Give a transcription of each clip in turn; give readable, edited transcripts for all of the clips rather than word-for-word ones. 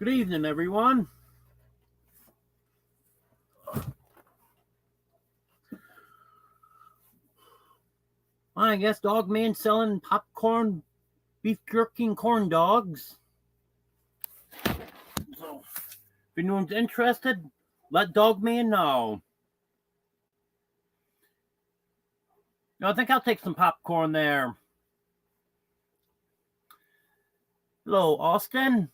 Good evening, everyone. I guess Dog Man selling popcorn, beef jerky, and corn dogs. So, if anyone's interested, let Dog Man know. I think I'll take some popcorn there. Hello, Austin.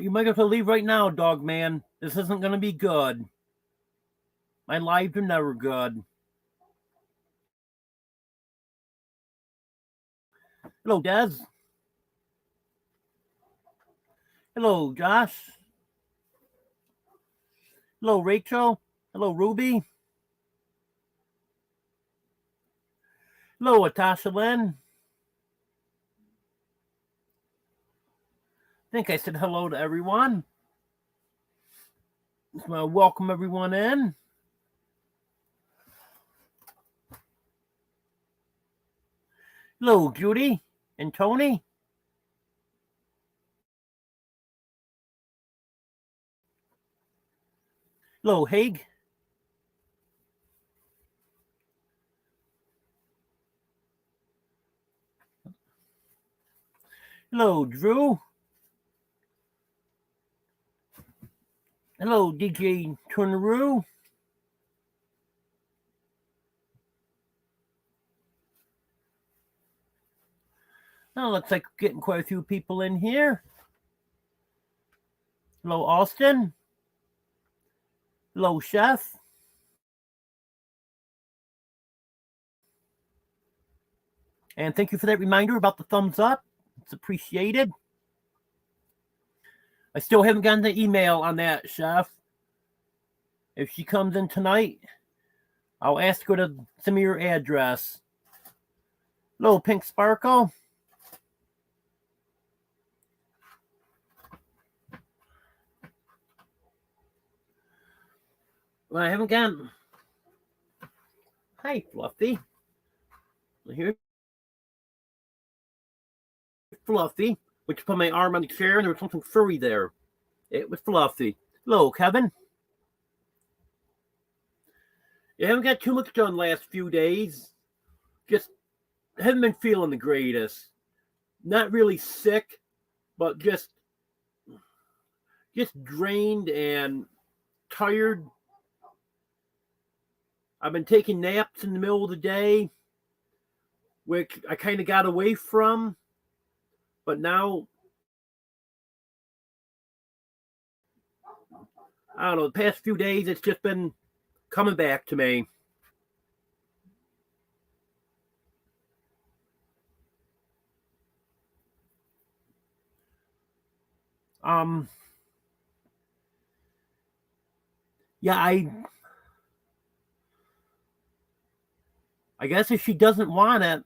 You might have to leave right now, Dog Man. This isn't going to be good. My lives are never good. Hello, Des. Hello, Josh. Hello, Rachel. Hello, Ruby. Hello, Atasha Lynn. I think I said hello to everyone. Just want to welcome everyone in. Hello, Judy and Tony. Hello, Haig. Hello, Drew. Hello, DJ Turneroo. Oh, looks like we're getting quite a few people in here. Hello, Austin. Hello, Chef. And thank you for that reminder about the thumbs up. It's appreciated. I still haven't gotten the email on that, Chef. If she comes in tonight, I'll ask her to send me your address. Hello, Pink Sparkle. Well, I haven't gotten... Hi, Fluffy. Here's Fluffy, which put my arm on the chair and there was something furry there. It was Fluffy. Hello, Kevin. I haven't got too much done last few days. Just haven't been feeling the greatest. Not really sick, but just drained and tired. I've been taking naps in the middle of the day, which I kind of got away from. But now, I don't know, the past few days, it's just been coming back to me. Yeah, I guess if she doesn't want it,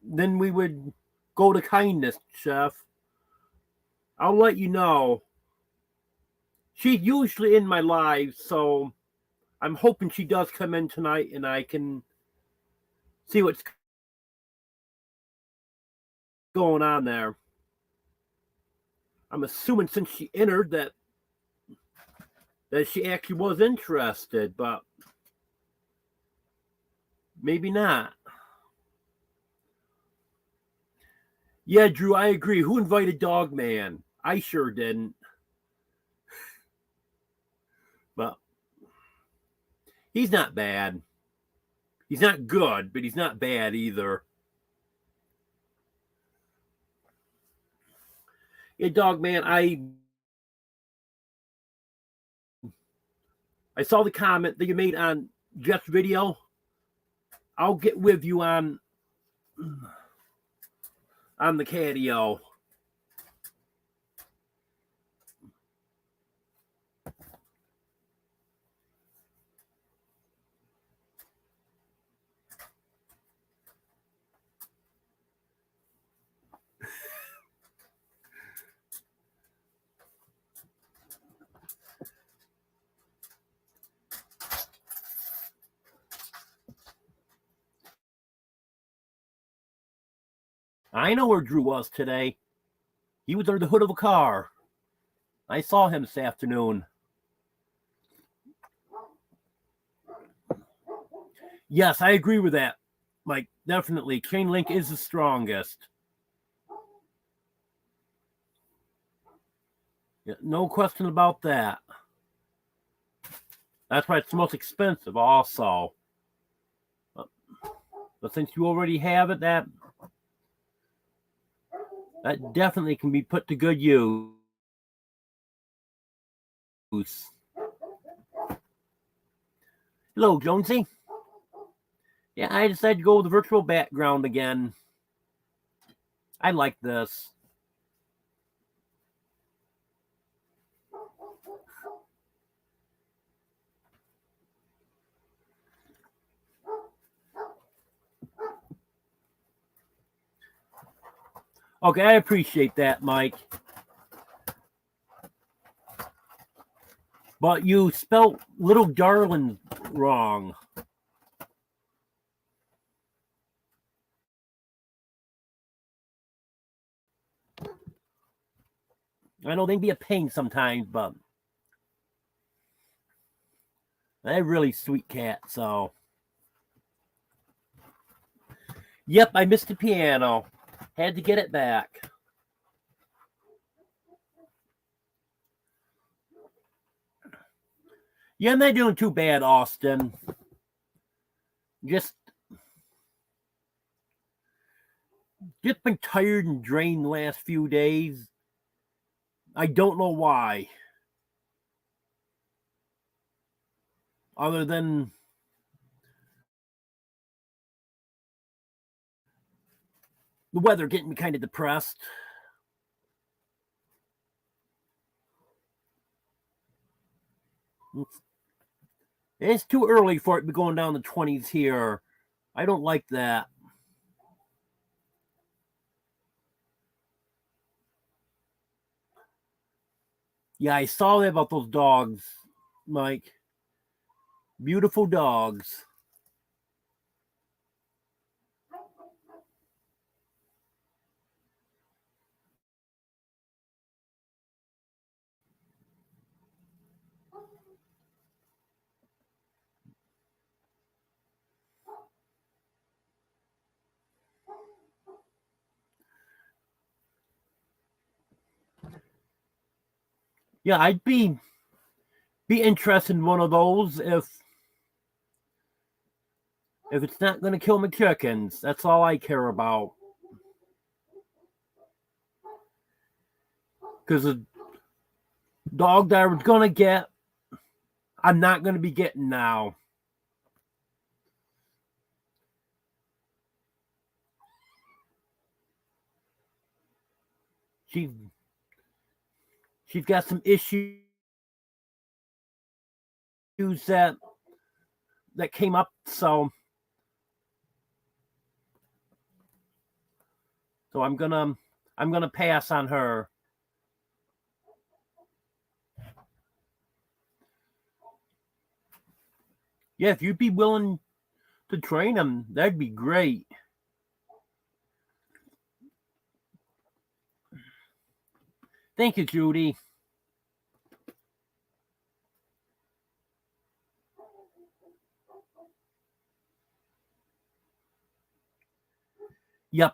then we would go to kindness, Chef. I'll let you know. She's usually in my life, so I'm hoping she does come in tonight and I can see what's going on there. I'm assuming since she entered that she actually was interested, but maybe not. Yeah, Drew, I agree. Who invited Dog Man? I sure didn't. But he's not bad. He's not good, but he's not bad either. Yeah, Dog Man, I saw the comment that you made on Jeff's video. I'll get with you on the catio. I know where Drew was today. He was under the hood of a car. I saw him this afternoon. Yes, I agree with that, Mike. Definitely. Chain link is the strongest. Yeah, no question about that. That's why it's the most expensive also. But since you already have it, that definitely can be put to good use. Hello, Jonesy. Yeah, I decided to go with the virtual background again. I like this. Okay, I appreciate that, Mike. But you spelt Little Darling wrong. I know they can be a pain sometimes, but they're a really sweet cat, so. Yep, I missed the piano. Had to get it back. Yeah, I'm not doing too bad, Austin. Just been tired and drained the last few days. I don't know why. Other than the weather getting me kind of depressed. It's too early for it to be going down the 20s here. I don't like that. Yeah, I saw that about those dogs, Mike. Beautiful dogs. Yeah, I'd be interested in one of those if it's not going to kill my chickens. That's all I care about. Because the dog that I was going to get, I'm not going to be getting now. She's got some issues that came up, so I'm gonna pass on her. Yeah, if you'd be willing to train them, that'd be great. Thank you, Judy. Yep.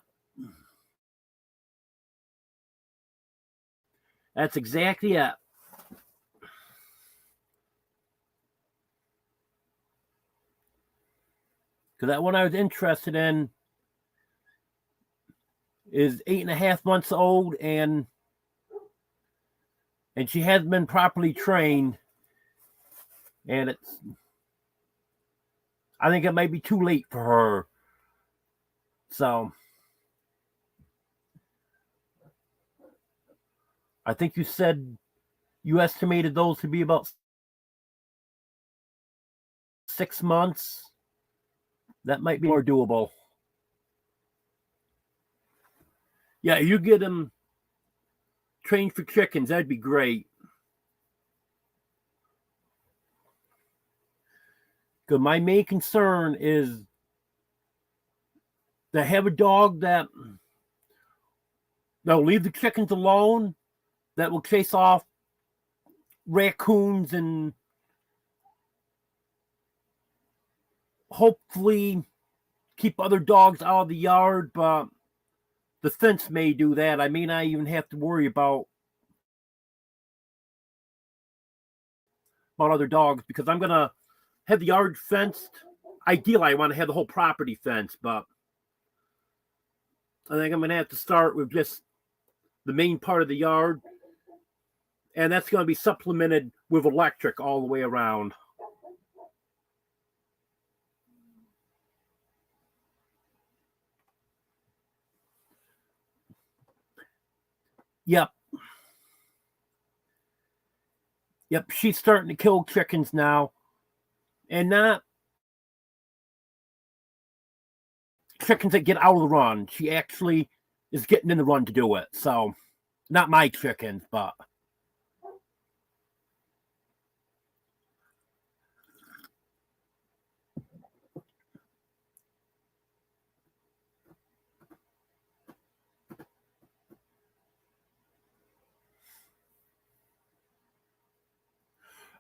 That's exactly it. Because that one I was interested in is 8.5 months old, and she hasn't been properly trained, and I think it might be too late for her. So I think you said you estimated those to be about 6 months. That might be more doable. Yeah, you get them trained for chickens. That'd be great. Because my main concern is to have a dog that No, leave the chickens alone. That will chase off raccoons and hopefully keep other dogs out of the yard, but the fence may do that. I may not even have to worry about other dogs because I'm going to have the yard fenced. Ideally, I want to have the whole property fenced, but I think I'm going to have to start with just the main part of the yard, and that's going to be supplemented with electric all the way around. Yep. Yep, she's starting to kill chickens now. And not chickens that get out of the run. She actually is getting in the run to do it. So, not my chickens, but...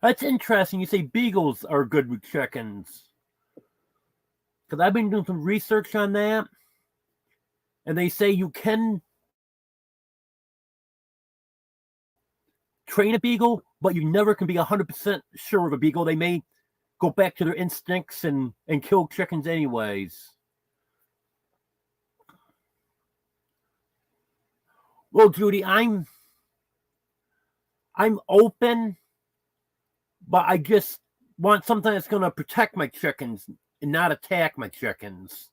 That's interesting. You say beagles are good with chickens. Because I've been doing some research on that. And they say you can train a beagle, but you never can be 100% sure of a beagle. They may go back to their instincts and kill chickens anyways. Well, Judy, I'm open, but I just want something that's going to protect my chickens and not attack my chickens.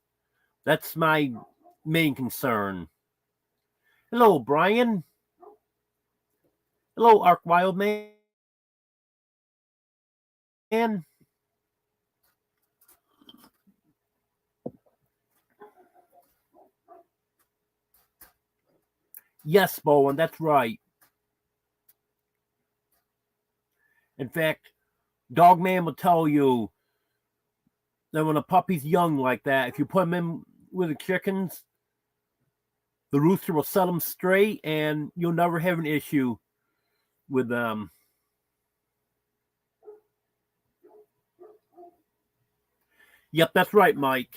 That's my main concern. Hello, Brian. Hello, Ark Wildman. Yes, Bowen, that's right. In fact, Dogman will tell you that when a puppy's young like that, if you put him in with the chickens, the rooster will set them straight and you'll never have an issue with them. Yep, that's right, Mike.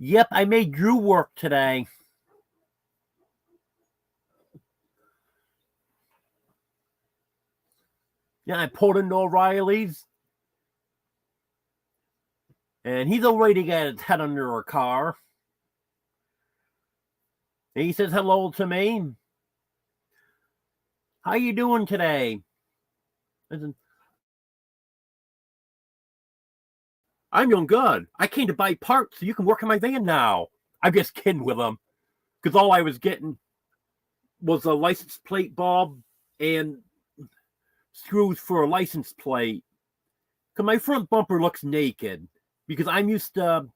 Yep, I made Drew work today. Yeah, I pulled into O'Reilly's. And he's already got his head under a car. And he says hello to me. How you doing today? I said, I'm doing good. I came to buy parts so you can work in my van now. I'm just kidding with him. Because all I was getting was a license plate bulb and screws for a license plate. Because my front bumper looks naked. Because I'm used to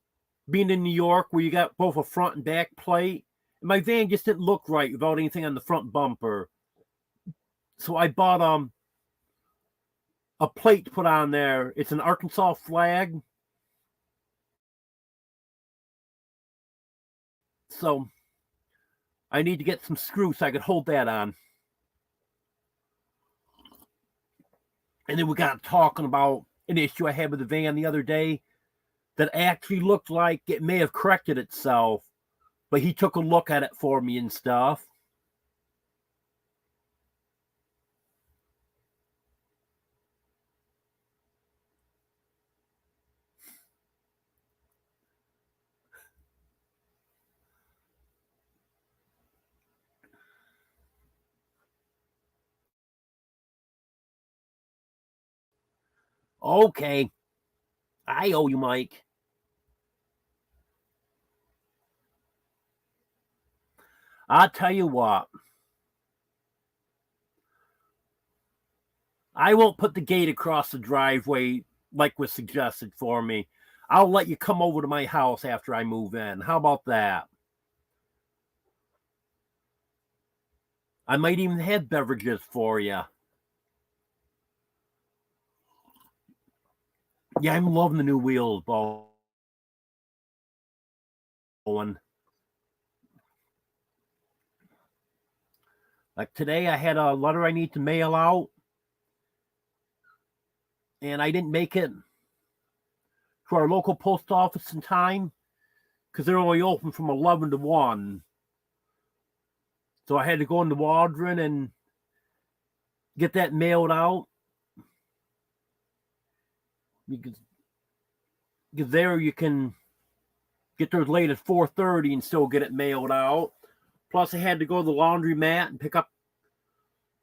being in New York where you got both a front and back plate. And my van just didn't look right without anything on the front bumper. So I bought a plate to put on there. It's an Arkansas flag. So I need to get some screws so I could hold that on. And then we got talking about an issue I had with the van the other day that actually looked like it may have corrected itself, but he took a look at it for me and stuff. Okay. I owe you, Mike. I'll tell you what. I won't put the gate across the driveway like was suggested for me. I'll let you come over to my house after I move in. How about that? I might even have beverages for you. Yeah, I'm loving the new wheels, Bowen. Like today, I had a letter I need to mail out, and I didn't make it to our local post office in time because they're only open from 11 to 1. So I had to go into Waldron and get that mailed out. Because there you can get there as late as 4:30 and still get it mailed out. Plus, I had to go to the laundromat and pick up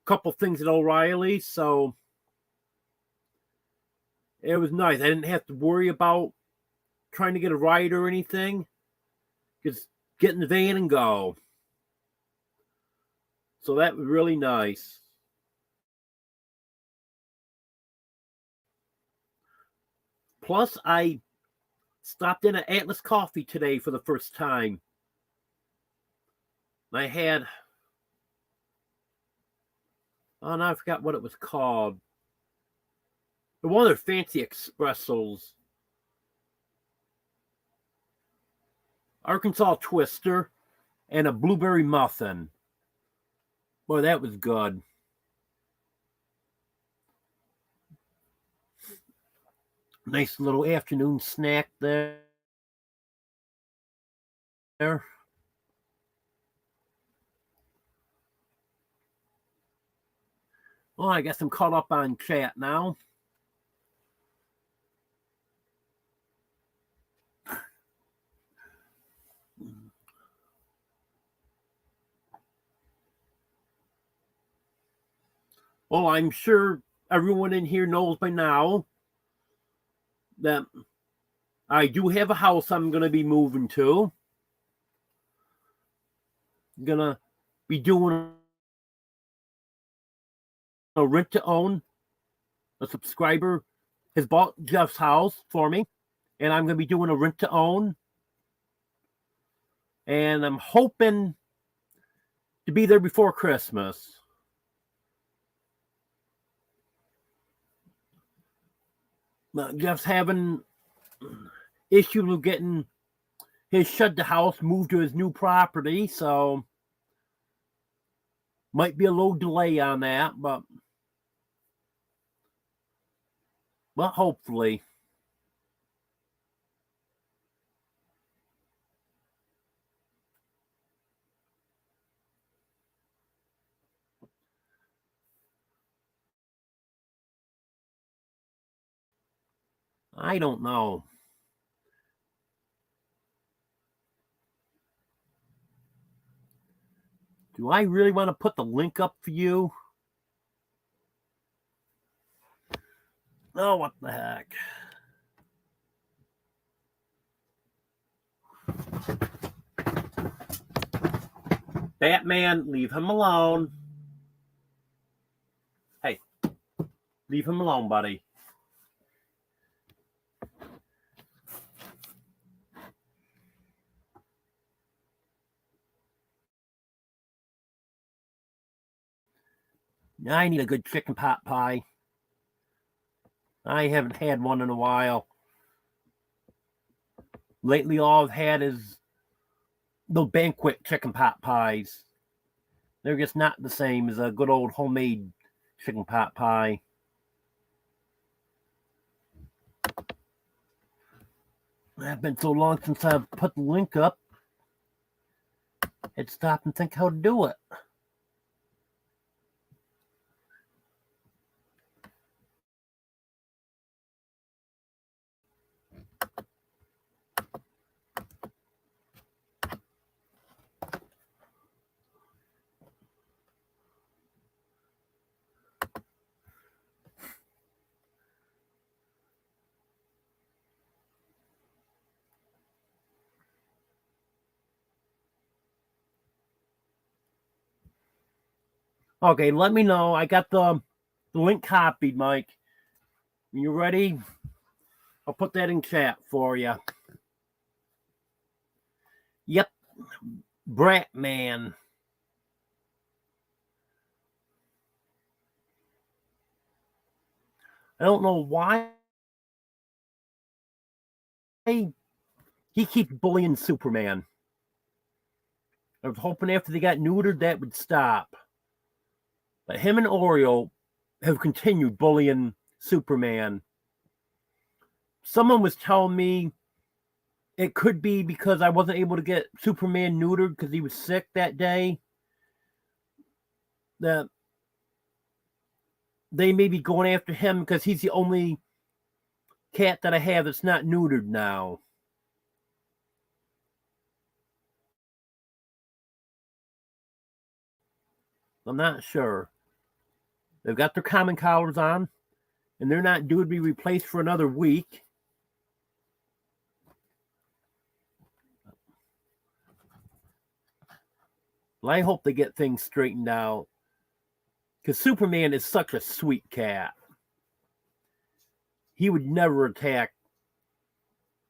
a couple things at O'Reilly's. So it was nice. I didn't have to worry about trying to get a ride or anything. Just get in the van and go. So that was really nice. Plus, I stopped in at Atlas Coffee today for the first time. I had, oh no, I forgot what it was called. But one of their fancy espressos. Arkansas Twister and a blueberry muffin. Boy, that was good. Nice little afternoon snack there. Well, I guess I'm caught up on chat now. Well, I'm sure everyone in here knows by now that I do have a house I'm going to be moving to. I'm going to be doing a rent to own. A subscriber has bought Jeff's house for me, and I'm going to be doing a rent to own. And I'm hoping to be there before Christmas. Jeff's having issues with getting his shed the house moved to his new property, so might be a little delay on that, but hopefully. I don't know. Do I really want to put the link up for you? Oh, what the heck. Batman, leave him alone. Hey, leave him alone, buddy. I need a good chicken pot pie. I haven't had one in a while. Lately, all I've had is the banquet chicken pot pies. They're just not the same as a good old homemade chicken pot pie. It's been so long since I've put the link up. I'd stop and think how to do it. Okay, let me know. I got the link copied, Mike. You ready? I'll put that in chat for you. Yep, Bratman. I don't know why he keeps bullying Superman. I was hoping after they got neutered that would stop. But him and Oreo have continued bullying Superman. Someone was telling me it could be because I wasn't able to get Superman neutered because he was sick that day. That they may be going after him because he's the only cat that I have that's not neutered now. I'm not sure. They've got their common collars on, and they're not due to be replaced for another week. Well, I hope they get things straightened out, because Superman is such a sweet cat. He would never attack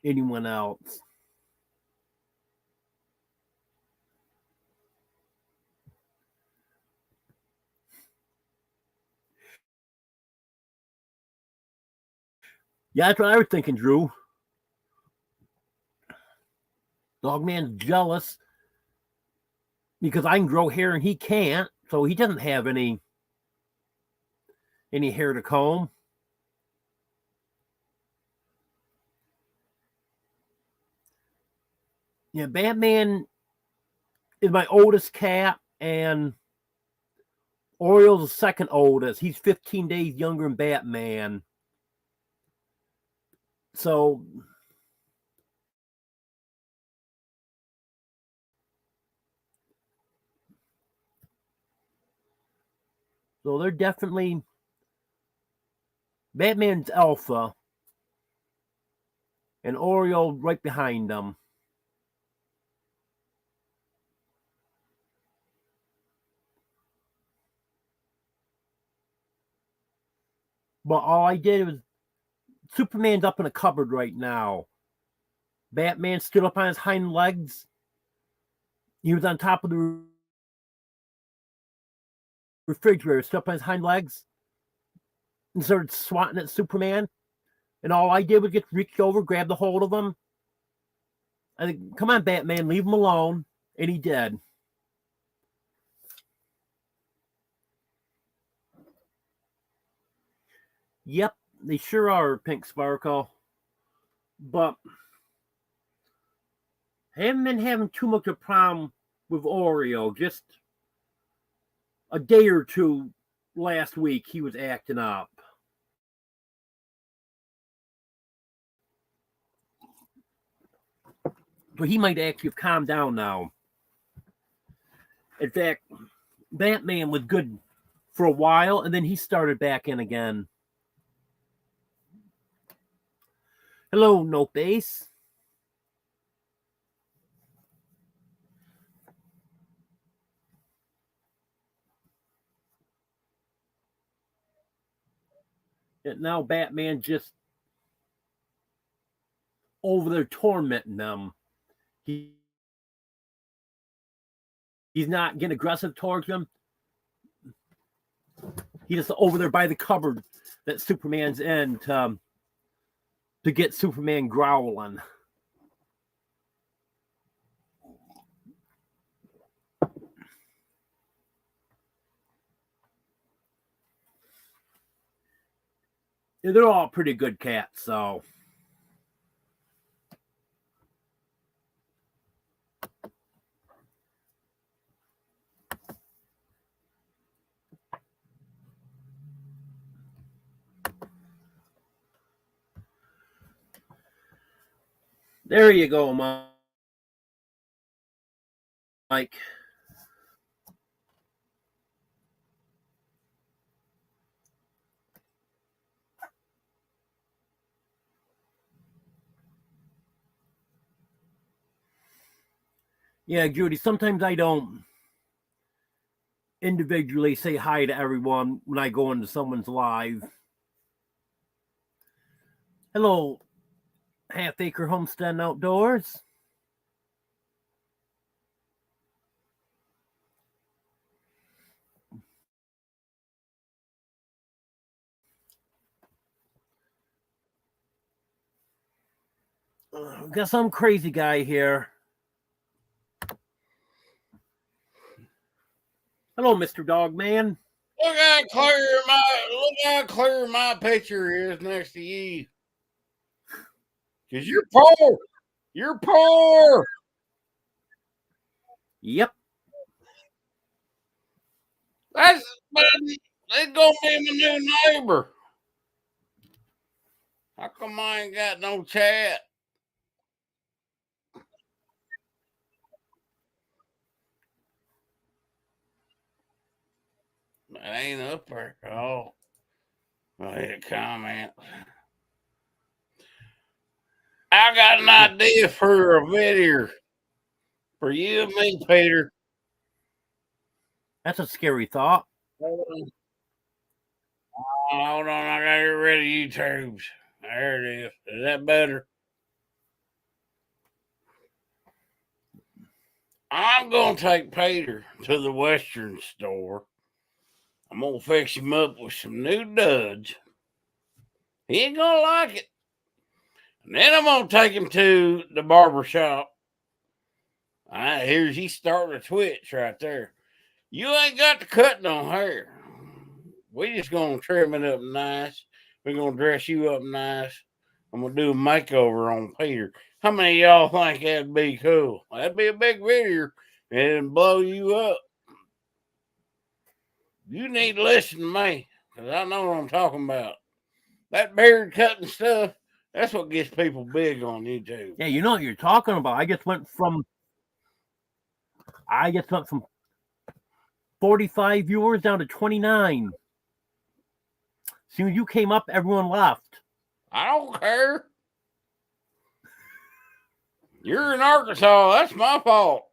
anyone else. Yeah, that's what I was thinking, Drew. Dogman's jealous because I can grow hair and he can't, so he doesn't have any hair to comb. Yeah, Batman is my oldest cat, and Oriole's the second oldest. He's 15 days younger than Batman. So they're definitely Batman's alpha, and Oriole right behind them. But all I did was Superman's up in a cupboard right now. Batman stood up on his hind legs. He was on top of the refrigerator, stood up on his hind legs, and started swatting at Superman. And all I did was just reach over, grab the hold of him. I think, come on, Batman, leave him alone. And he did. Yep, they sure are, Pink Sparkle. But I haven't been having too much of a problem with Oreo. Just a day or two last week, he was acting up. But he might actually have calmed down now. In fact, Batman was good for a while, and then he started back in again. Hello, No Base. And now Batman just over there tormenting them. He's not getting aggressive towards them. He's just over there by the cupboard that Superman's in to get Superman growling. They're all pretty good cats, so. There you go, Mike. Yeah, Judy, sometimes I don't individually say hi to everyone when I go into someone's live. Hello, Half Acre Homestead and Outdoors. Got some crazy guy here. Hello, Mr. Dogman. Look how clear my picture is next to you. Cause you're poor. You're poor. Yep. That's gonna be my new neighbor. How come I ain't got no chat? That ain't up there. Oh, I hit comment. I got an idea for a video for you and me, Peter. That's a scary thought. Hold on, I gotta get rid of YouTube's. There it is. Is that better? I'm gonna take Peter to the Western store. I'm gonna fix him up with some new duds. He ain't gonna like it. And then I'm gonna take him to the barber shop. Here's he starting to twitch right there. You ain't got to cut no hair. We just gonna trim it up nice. We're gonna dress you up nice. I'm gonna do a makeover on Peter. How many of y'all think that'd be cool? That'd be a big video and it'd blow you up. You need to listen to me because I know what I'm talking about. That beard cutting stuff, that's what gets people big on YouTube. Yeah, you know what you're talking about. I just went from 45 viewers down to 29. As soon as you came up, everyone left. I don't care. You're in Arkansas. That's my fault.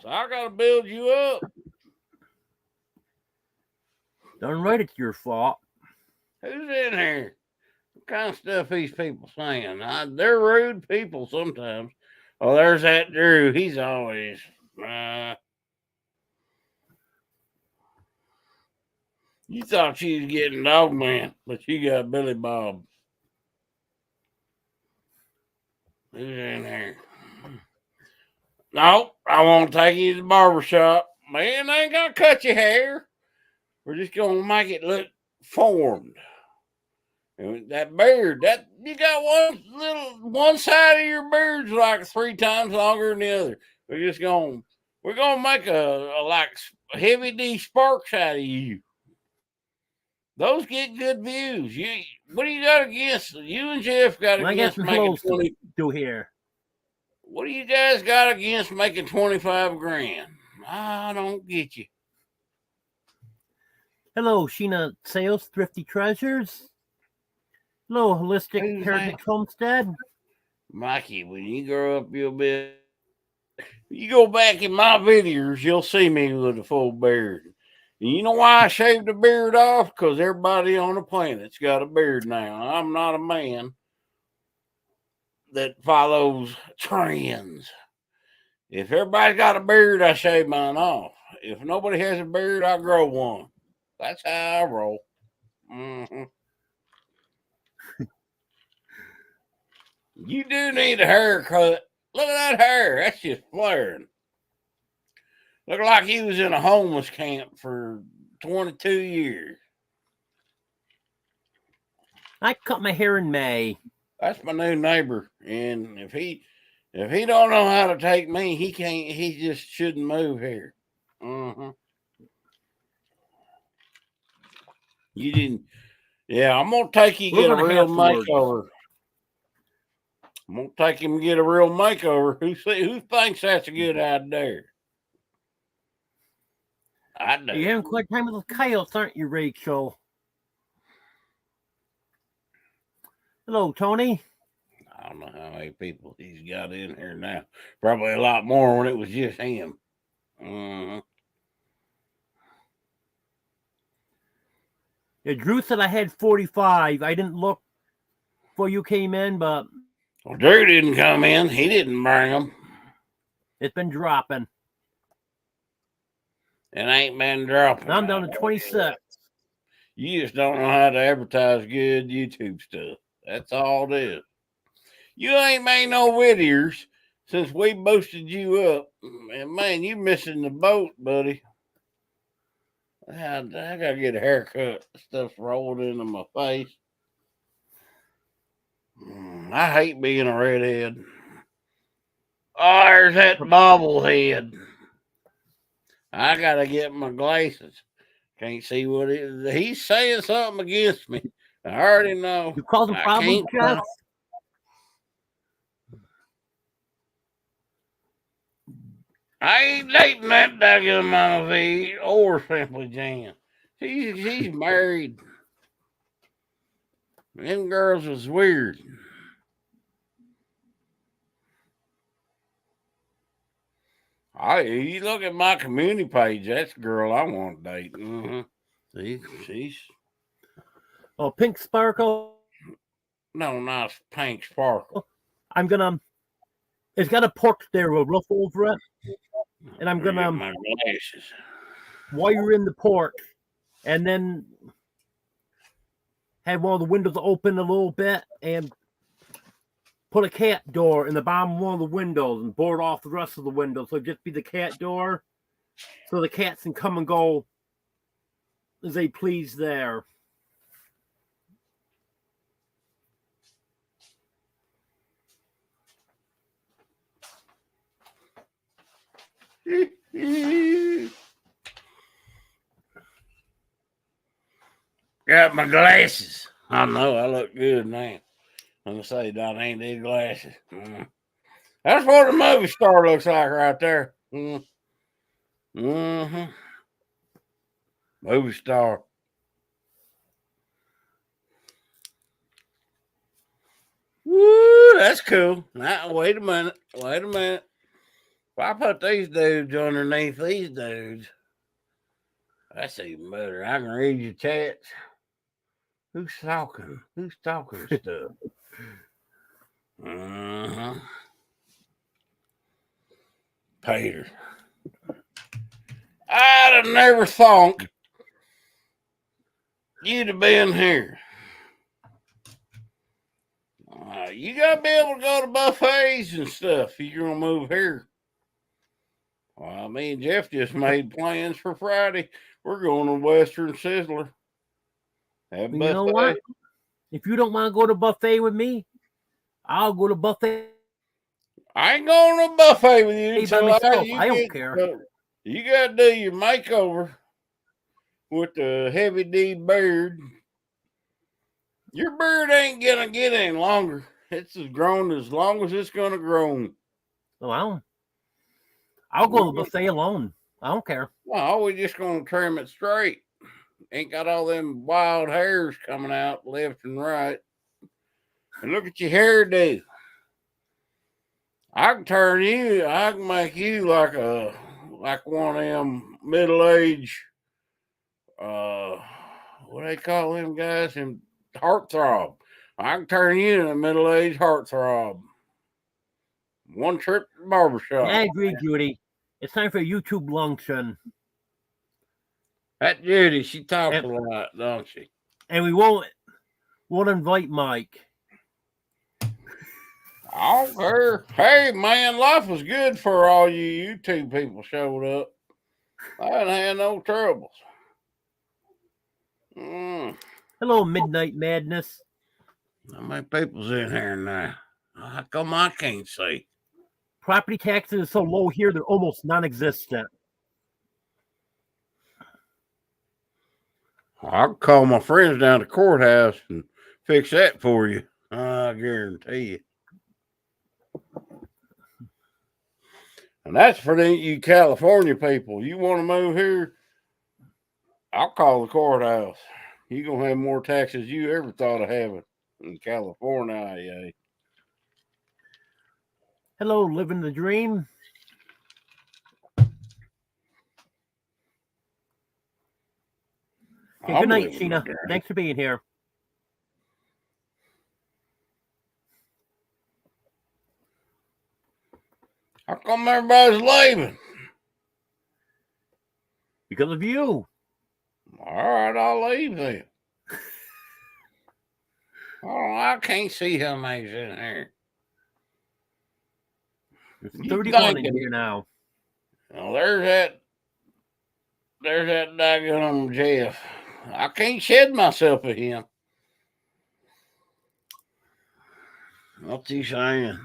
So I got to build you up. Darn right it's your fault. Who's in here? What kind of stuff these people saying? They're rude people sometimes. Oh, there's that Drew. He's always... You thought you was getting Dogman, but you got Billy Bob. Who's in here? No, I want to take you to the barber shop. Man, they ain't gonna cut your hair. We're just gonna make it look formed. And that beard, that you got one side of your beard's like 3 times longer than the other. We're gonna make a like heavy D sparks out of you. Those get good views. What do you got against you and Jeff? Got against making 20? Do here. What do you guys got against making 25 grand? I don't get you. Hello, Sheena Sales, Thrifty Treasures. Hello, Holistic Heritage Homestead. Mikey, when you grow up, you go back in my videos, you'll see me with a full beard. And you know why I shaved the beard off? Because everybody on the planet's got a beard now. I'm not a man that follows trends. If everybody's got a beard, I shave mine off. If nobody has a beard, I grow one. That's how I roll. Mm-hmm. You do need a haircut. Look at that hair. That's just flaring. Look like he was in a homeless camp for 22 years. I cut my hair in May. That's my new neighbor. And if he don't know how to take me, he just shouldn't move here. Mm-hmm. You didn't. Yeah, I'm going to take you get a real makeover. I'm going to take him and get a real makeover. Who thinks that's a good idea? I do. You're having quite a time with the coyotes, aren't you, Rachel? Hello, Tony. I don't know how many people he's got in here now. Probably a lot more when it was just him. Yeah, Drew said I had 45. I didn't look before you came in, but Well, Drew didn't come in. He didn't bring them. It's been dropping. It ain't been dropping. I'm down to 26. You just don't know how to advertise good YouTube stuff. That's all it is. You ain't made no videos since we boosted you up. And man, you missing the boat, buddy. I gotta get a haircut. Stuff's rolled into my face. I hate being a redhead. Oh, there's that bobblehead. I gotta get my glasses. Can't see what it is. He's saying something against me. I already know. You call them I problems, can't Jeff? I ain't dating that daggone Mama V or Simply Jan. She's married. Them girls was weird. You look at my community page. That's the girl I want to date. See, she's Oh, Pink Sparkle. no, not Pink Sparkle. I'm gonna. It's got a pork there with a roof over it, and I'm gonna my glasses. wire in the pork, and then have one of the windows open a little bit, and put a cat door in the bottom of one of the windows, and board off the rest of the windows. So just be the cat door, so the cats can come and go as they please there. Got my glasses. I know I look good now. I'm gonna say that ain't these glasses. That's what a movie star looks like right there. Movie star. Woo, that's cool. Now, wait a minute. If I put these dudes underneath these dudes, that's even better. I can read your chats. Who's talking? Who's talking stuff? Peter. I'd have never thought you'd have been here. You gotta be able to go to buffets and stuff if you're gonna move here. Well, me and Jeff just made plans for Friday. We're going to Western Sizzler. Have You know what? If you don't want to go to buffet with me, I'll go to buffet. I ain't going to a buffet with you. By myself. I don't care. You got to do your makeover with the heavy D beard. Your beard ain't going to get any longer. It's as grown as long as it's going to grow. Well, I'll go to the buffet alone. I don't care. Well, we just going to trim it straight. Ain't got all them wild hairs coming out left and right. And look at your hairdo. I can make you like one of them middle-aged, what they call them guys? Them heartthrob. I can turn you into a middle-aged heartthrob. One trip to the barbershop. Yeah, I agree, Judy. It's time for a YouTube luncheon. That Judy, she talks a lot, don't she? And we won't invite Mike. I don't care. Hey, man, life was good for all you YouTube people showed up. I hadn't had no troubles. Hello, Midnight Madness. How many people's in here now? How come I can't see? Property taxes are so low here, they're almost non-existent. I'll call my friends down to the courthouse and fix that for you. I guarantee you. And that's for you California people. You want to move here? I'll call the courthouse. You're going to have more taxes you ever thought of having in California. Yeah. Hello, living the dream. Okay, good night, Sheena. Thanks for being here. How come everybody's leaving? Because of you. All right, I'll leave then. Oh, I can't see how many's in here. There's You 31 in thinking- here now. Well, there's that daggone Jeff. I can't shed myself at him. What's he saying?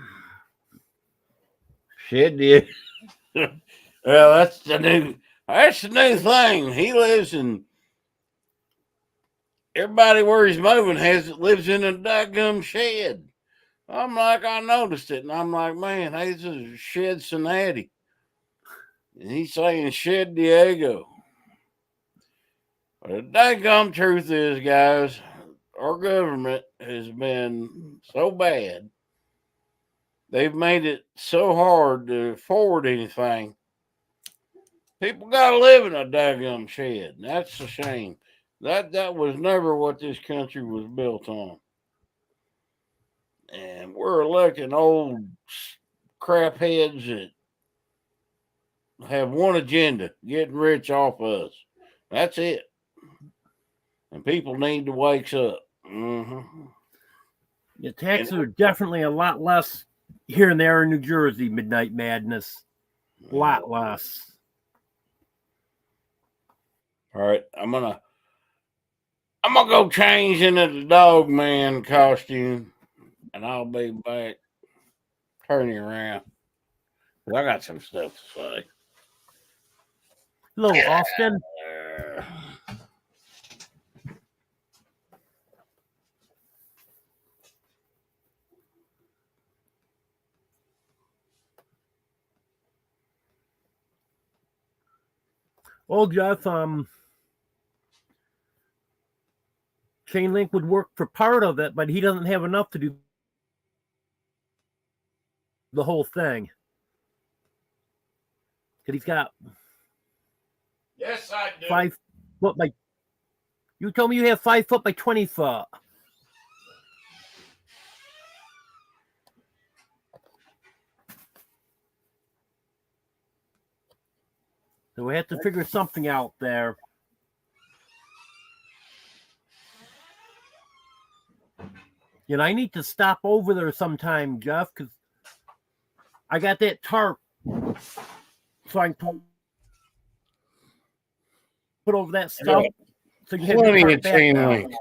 Shed the well, that's the new thing. He lives in everybody where he's moving lives in a daggum shed. I'm like, I noticed it, and I'm like, man, this is Shed Cincinnati. And he's saying Shed Diego. But the daggum truth is, guys, our government has been so bad. They've made it so hard to forward anything. People got to live in a daggum shed. That's a shame. That was never what this country was built on. And we're electing old crap heads that have one agenda, getting rich off us. That's it. And people need to wake up. Mm-hmm. The taxes are definitely a lot less here and there in New Jersey, Midnight Madness. A lot less. All right, I'm gonna go change into the dog man costume, and I'll be back. Turn you around. I got some stuff to say. Hello, Austin. Well, Jeff, Chain Link would work for part of it, but he doesn't have enough to do the whole thing. Because he's got Yes, I do. 5 foot by. You told me you have 5 foot by 20 foot. So we have to figure something out there. You know, I need to stop over there sometime, Jeff, because I got that tarp, so I can put over that stuff. So you have Plenty your of tarp back chain now. link.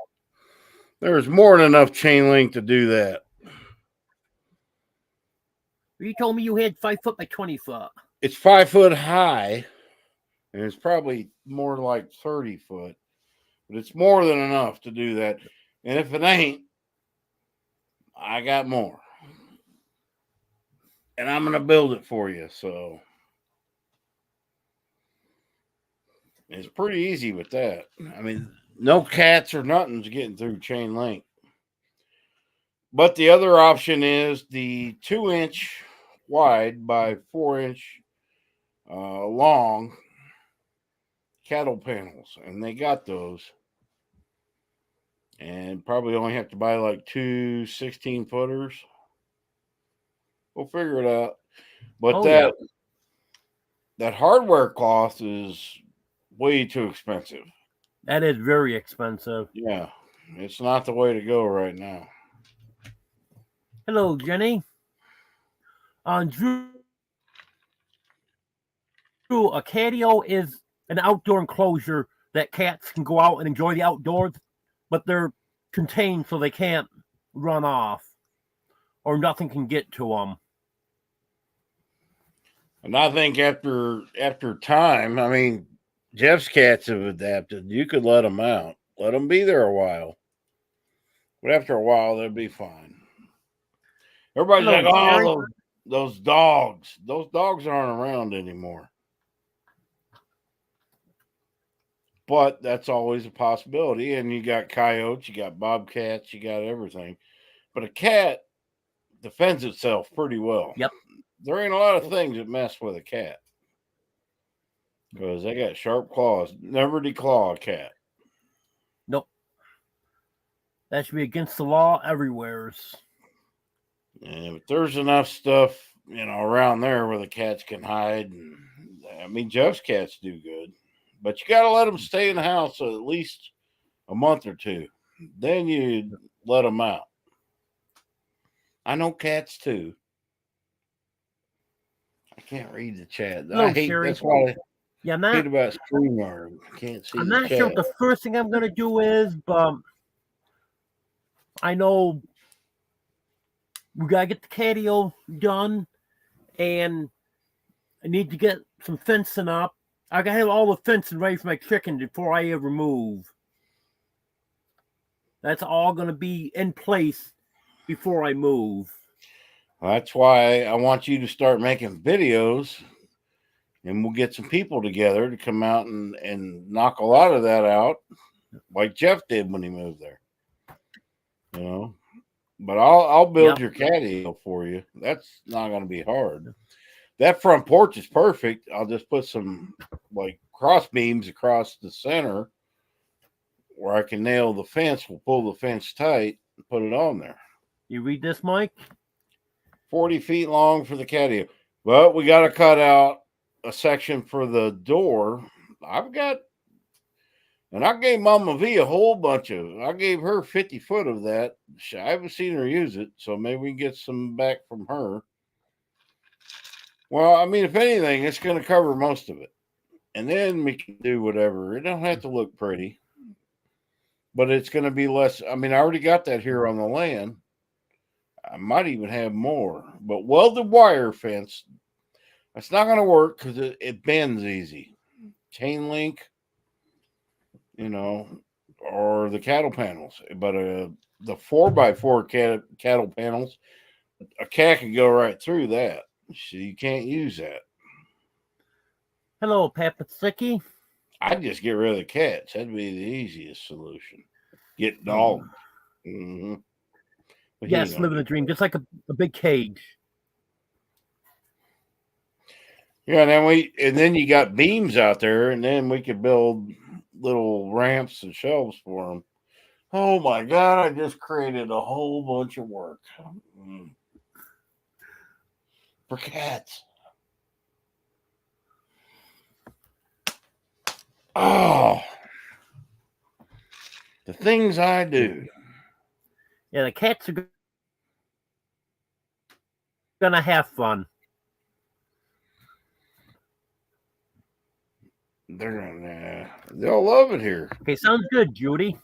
There's more than enough chain link to do that. You told me you had 5 foot by 20 foot. It's 5 foot high, and it's probably more like 30 foot, but it's more than enough to do that. And if it ain't, I got more. And I'm going to build it for you. So it's pretty easy with that. I mean, no cats or nothing's getting through chain link. But the other option is the 2-inch wide by 4-inch long cattle panels. And they got those. And probably only have to buy like 2 16-footers. We'll figure it out. But that hardware cloth is way too expensive. That is very expensive. Yeah, it's not the way to go right now. Hello, Jenny. Drew, a catio is an outdoor enclosure that cats can go out and enjoy the outdoors, but they're contained so they can't run off or nothing can get to them. And I think after time, I mean, Jeff's cats have adapted. You could let them out, let them be there a while, but after a while, they'll be fine. Everybody's like, "Oh, those dogs! Those dogs aren't around anymore." But that's always a possibility. And you got coyotes, you got bobcats, you got everything. But a cat defends itself pretty well. Yep. There ain't a lot of things that mess with a cat because they got sharp claws. Never declaw a cat. Nope. That should be against the law everywhere. And if there's enough stuff around there where the cats can hide. And I mean, Jeff's cats do good, but you got to let them stay in the house at least a month or two. Then you let them out. I know cats too. I can't read the chat. Hello, I hate Sherry. that's why Yeah, I hate about StreamYard. I can't see I'm the not sure what chat. the first thing I'm gonna do is, but I know we gotta get the catio done, and I need to get some fencing up. I gotta have all the fencing ready for my chicken before I ever move. That's all gonna be in place before I move. That's why I want you to start making videos, and we'll get some people together to come out and knock a lot of that out, like Jeff did when he moved there. But I'll build your catio for you. That's not going to be hard. That front porch is perfect. I'll just put some like cross beams across the center where I can nail the fence. We'll pull the fence tight and put it on there. You read this, Mike? 40 feet long for the catio. But we got to cut out a section for the door. And I gave Mama V a whole bunch I gave her 50 foot of that. I haven't seen her use it, so maybe we can get some back from her. Well, I mean, if anything, it's going to cover most of it. And then we can do whatever. It don't have to look pretty, but it's going to be less. I mean, I already got that here on the land. I might even have more, but welded wire fence, that's not going to work because it bends easy. Chain link, or the cattle panels. But the 4x4 cattle panels, a cat can go right through that. So you can't use that. Hello, Papatsuki. I'd just get rid of the cats. That'd be the easiest solution. Get dogs. Mm-hmm. Yes, living a dream, just like a big cage. Yeah, and then you got beams out there, and then we could build little ramps and shelves for them. Oh my God! I just created a whole bunch of work for cats. Oh, the things I do. Yeah, the cats are gonna have fun. They'll love it here. Okay, sounds good, Judy.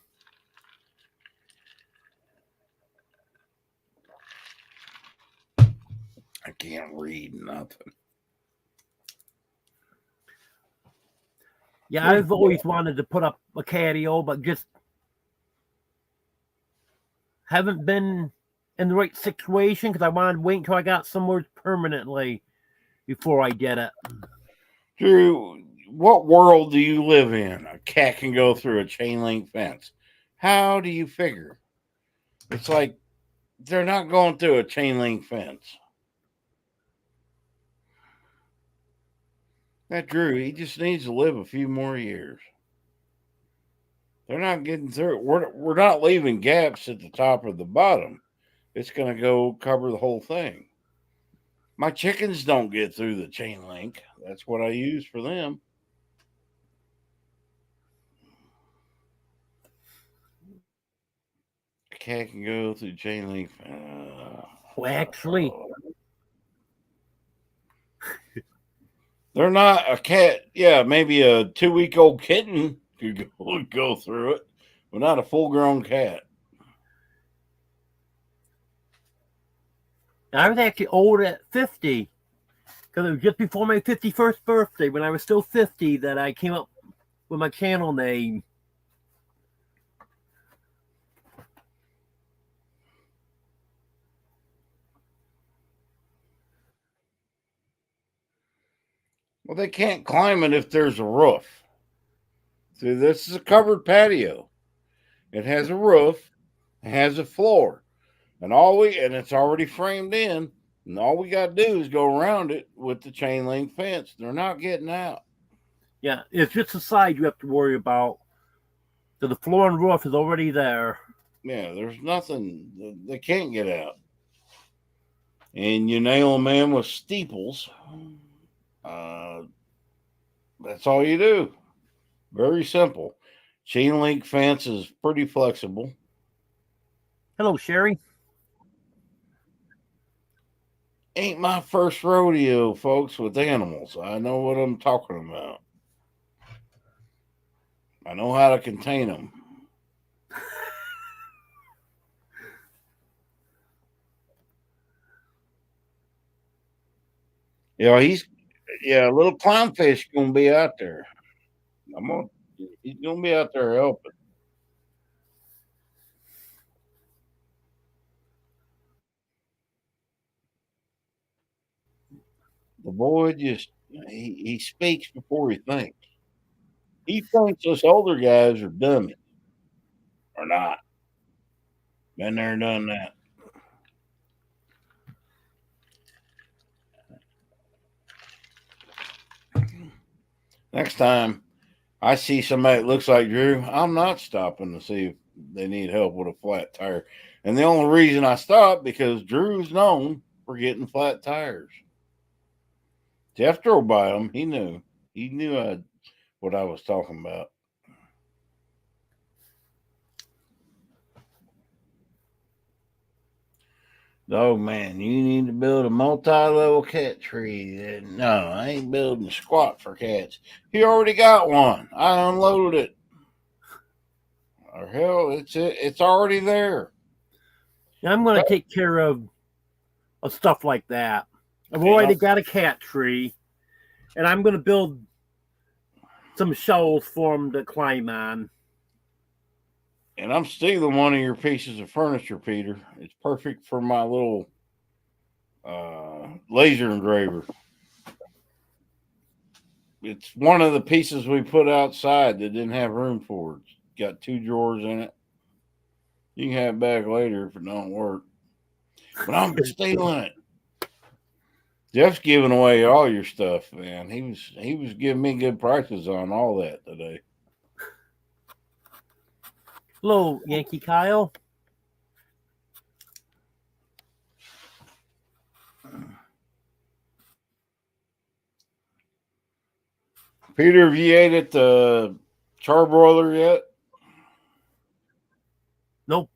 I can't read nothing. Yeah, I've always wanted to put up a catio, but just haven't been in the right situation because I wanted to wait until I got somewhere permanently before I did it. Drew, what world do you live in? A cat can go through a chain link fence. How do you figure? It's like they're not going through a chain link fence. That Drew, he just needs to live a few more years. They're not getting through it. We're not leaving gaps at the top or the bottom. It's going to go cover the whole thing. My chickens don't get through the chain link. That's what I use for them. A cat can go through chain link. Well, actually, they're not a cat. Yeah, maybe a 2-week-old kitten could go through it, but not a full-grown cat. I was actually old at 50 because it was just before my 51st birthday when I was still 50 that I came up with my channel name. Well, they can't climb it if there's a roof. See, this is a covered patio. It has a roof, it has a floor, and it's already framed in. And all we got to do is go around it with the chain link fence. They're not getting out. Yeah, it's just the side you have to worry about. So the floor and roof is already there. Yeah, there's nothing. They can't get out. and you nail them in with steeples. That's all you do. Very simple. Chain link fence is pretty flexible. Hello, Sherry. Ain't my first rodeo, folks, with animals. I know what I'm talking about. I know how to contain them. Little clownfish gonna be out there. He's gonna be out there helping. The boy he speaks before he thinks. He thinks us older guys are dummies. Or not. Been there, done that. Next time I see somebody that looks like Drew, I'm not stopping to see if they need help with a flat tire. And the only reason I stopped because Drew's known for getting flat tires. Jeff drove by him. He knew. He knew what I was talking about. Oh man, you need to build a multi-level cat tree. No, I ain't building a squat for cats. He already got one. I unloaded it. Or hell, it's already there. Now, I'm going to take care of stuff like that. I've already got a cat tree, and I'm going to build some shelves for him to climb on. And I'm stealing one of your pieces of furniture, Peter. It's perfect for my little laser engraver. It's one of the pieces we put outside that didn't have room for it. It's got 2 drawers in it. You can have it back later if it don't work. But I'm stealing it. Jeff's giving away all your stuff, man. He was giving me good prices on all that today. Hello, Yankee Kyle. Peter, have you ate at the charbroiler yet? Nope.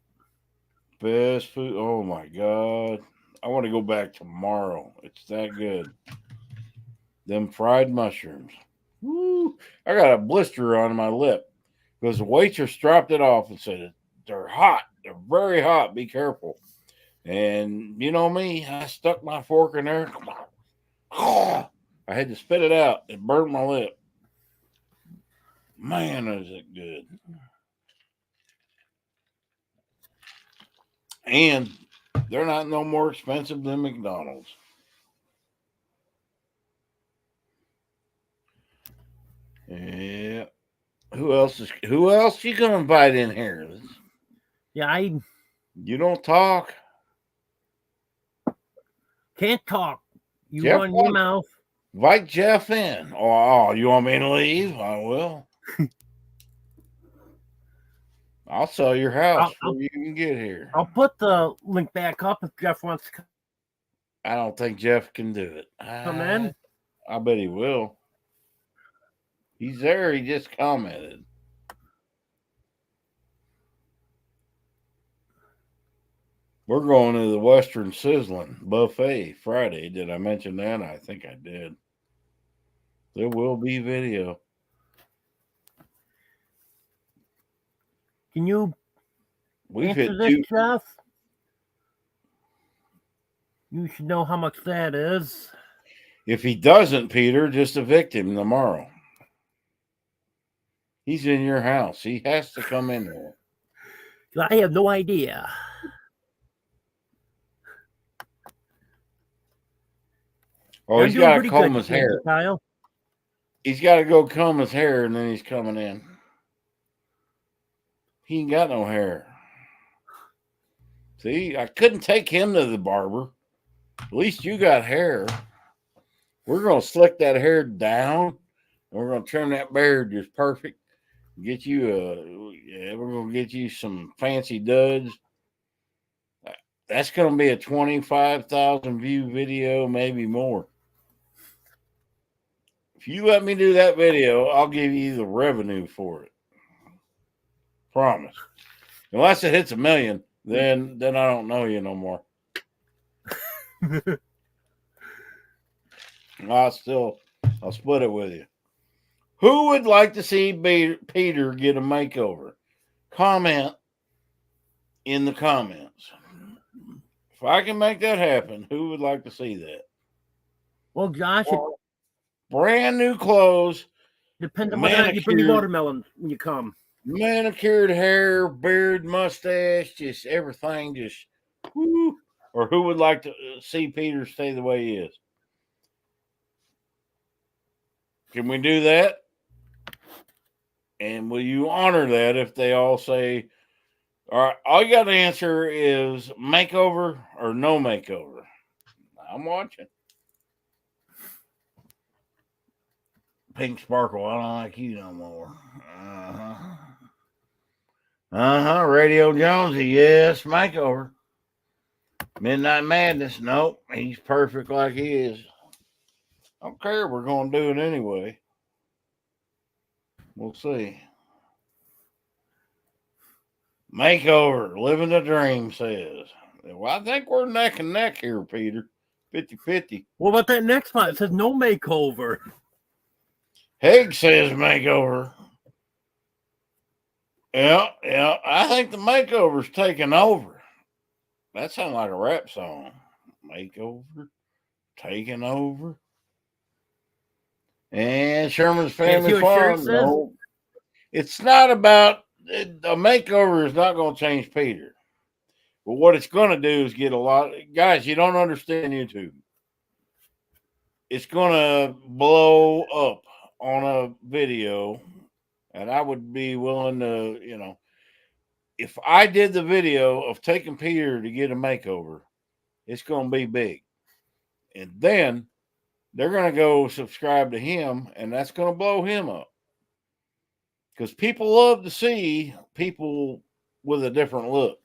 Best food. Oh my God. I want to go back tomorrow. It's that good. Them fried mushrooms. Woo. I got a blister on my lip because the waitress dropped it off and said, they're hot. They're very hot. Be careful. And you know me, I stuck my fork in there. I had to spit it out. It burned my lip. Man, is it good. And they're not no more expensive than McDonald's. Yeah. Who else you gonna invite in here? Yeah, You don't talk. Can't talk. You Jeff run your mouth. Invite Jeff in. Oh, you want me to leave? I will. I'll sell your house before you can get here. I'll put the link back up if Jeff wants to come. I don't think Jeff can do it. Come in. I bet he will. He's there. He just commented. We're going to the Western Sizzling Buffet Friday. Did I mention that? I think I did. There will be video. Can you We've hit this, Jeff? You should know how much that is. If he doesn't, Peter, just evict him tomorrow. He's in your house. He has to come in here. I have no idea. Oh, he's got to comb his hair. Kyle. He's got to go comb his hair, and then he's coming in. He ain't got no hair. See, I couldn't take him to the barber. At least you got hair. We're going to slick that hair down. We're going to trim that beard just perfect. Get you we're going to get you some fancy duds. That's going to be a 25,000 view video, maybe more. If you let me do that video, I'll give you the revenue for it. Promise. Unless it hits 1 million, then I don't know you no more. I'll split it with you. Who would like to see Peter get a makeover? Comment in the comments. If I can make that happen, who would like to see that? Well, Josh, it Brand new clothes. depends on whether or not you bring your watermelon when you come. Manicured hair, beard, mustache, just everything, just whoo. Or who would like to see Peter stay the way he is? Can we do that? And will you honor that if they all say, all right, all you got to answer is makeover or no makeover? I'm watching. Pink Sparkle, I don't like you no more. Radio Jonesy, yes, makeover. Midnight Madness, nope, he's perfect like he is. I don't care, we're going to do it anyway. We'll see. Makeover, living the dream says. Well, I think we're neck and neck here, Peter. 50-50. What about that next one? It says no makeover. Heg says makeover. Yeah. I think the makeover's taking over. That sounds like a rap song. Makeover, taking over. And Sherman's Family Farm. No, it's not about a makeover. Is not going to change Peter. But what it's going to do is get a lot. Guys, you don't understand YouTube. It's going to blow up on a video, and I would be willing to, if I did the video of taking Peter to get a makeover, it's going to be big. And then they're going to go subscribe to him, and that's going to blow him up. Because people love to see people with a different look.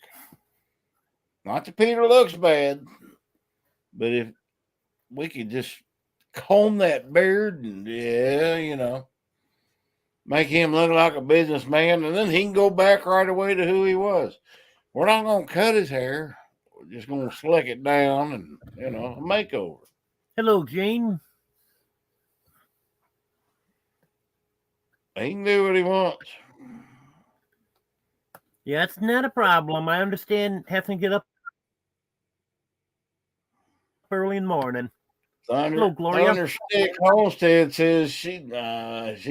Not that Peter looks bad, but if we could just comb that beard and, make him look like a businessman, and then he can go back right away to who he was. We're not going to cut his hair. We're just going to slick it down and, a makeover. Hello, Jane. He can do what he wants. Yeah, it's not a problem. I understand having to get up early in the morning. Hello, Gloria. Thunderstick Homestead says she's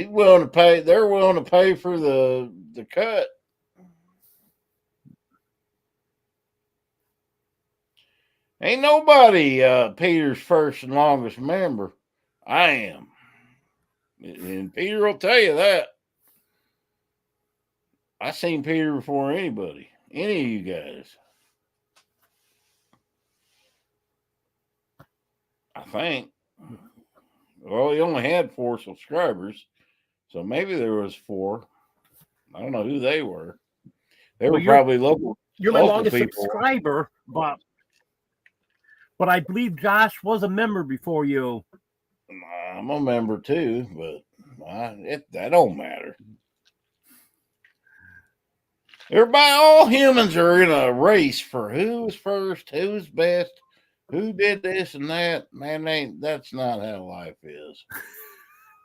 willing to pay. They're willing to pay for the cut. Ain't nobody Peter's first and longest member. I am. And Peter will tell you that. I seen Peter before anybody. Any of you guys. I think. Well, he only had 4 subscribers. So maybe there was 4. I don't know who they were. They were probably local. You're my longest subscriber, but I believe Josh was a member before you. I'm a member too, but that don't matter. Everybody, all humans are in a race for who's first, who's best, who did this and that. Man, that's not how life is.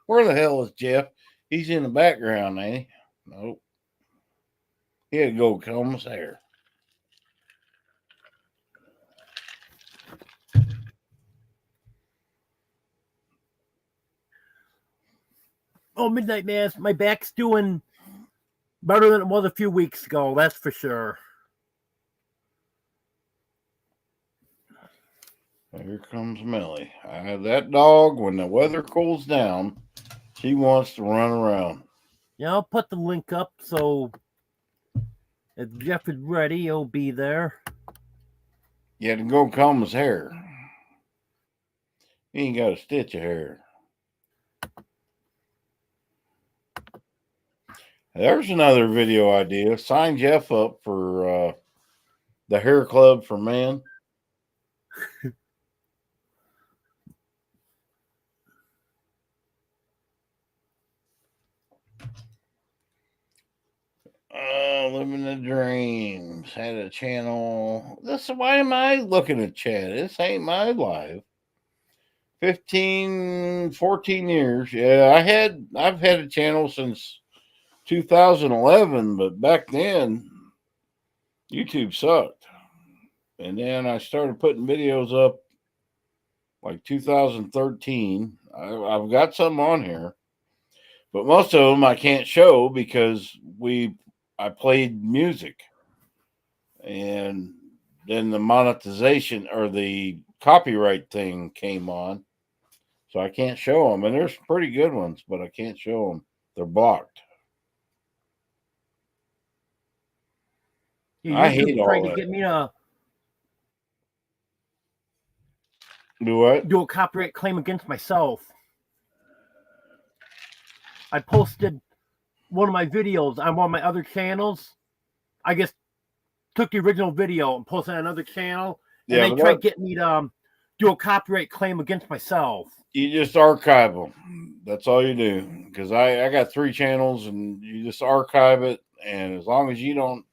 Where the hell is Jeff? He's in the background, ain't he? Nope. He had to go comb his hair. Oh, Midnight Mass, my back's doing better than it was a few weeks ago, that's for sure. Here comes Millie. That dog, when the weather cools down, she wants to run around. Yeah, I'll put the link up so if Jeff is ready, he'll be there. You had to go comb his hair. He ain't got a stitch of hair. There's another video idea. Sign Jeff up for the hair club for men. Living the dreams. Had a channel. Why am I looking at chat? This ain't my life. 15, 14 years. Yeah, I've had a channel since 2011, but back then YouTube sucked. And then I started putting videos up like 2013. I've got some on here, but most of them I can't show because I played music, and then the monetization or the copyright thing came on, so I can't show them. And there's pretty good ones, but I can't show them. They're blocked. Yeah, I hate YouTube's trying all to that. get me to Do what? do a copyright claim against myself. I posted one of my videos on one of my other channels. I just took the original video and posted it on another channel, and Yeah, they but tried getting me to do a copyright claim against myself. you just archive them. That's all you do. Because I got 3 channels, and you just archive it, and as long as you don't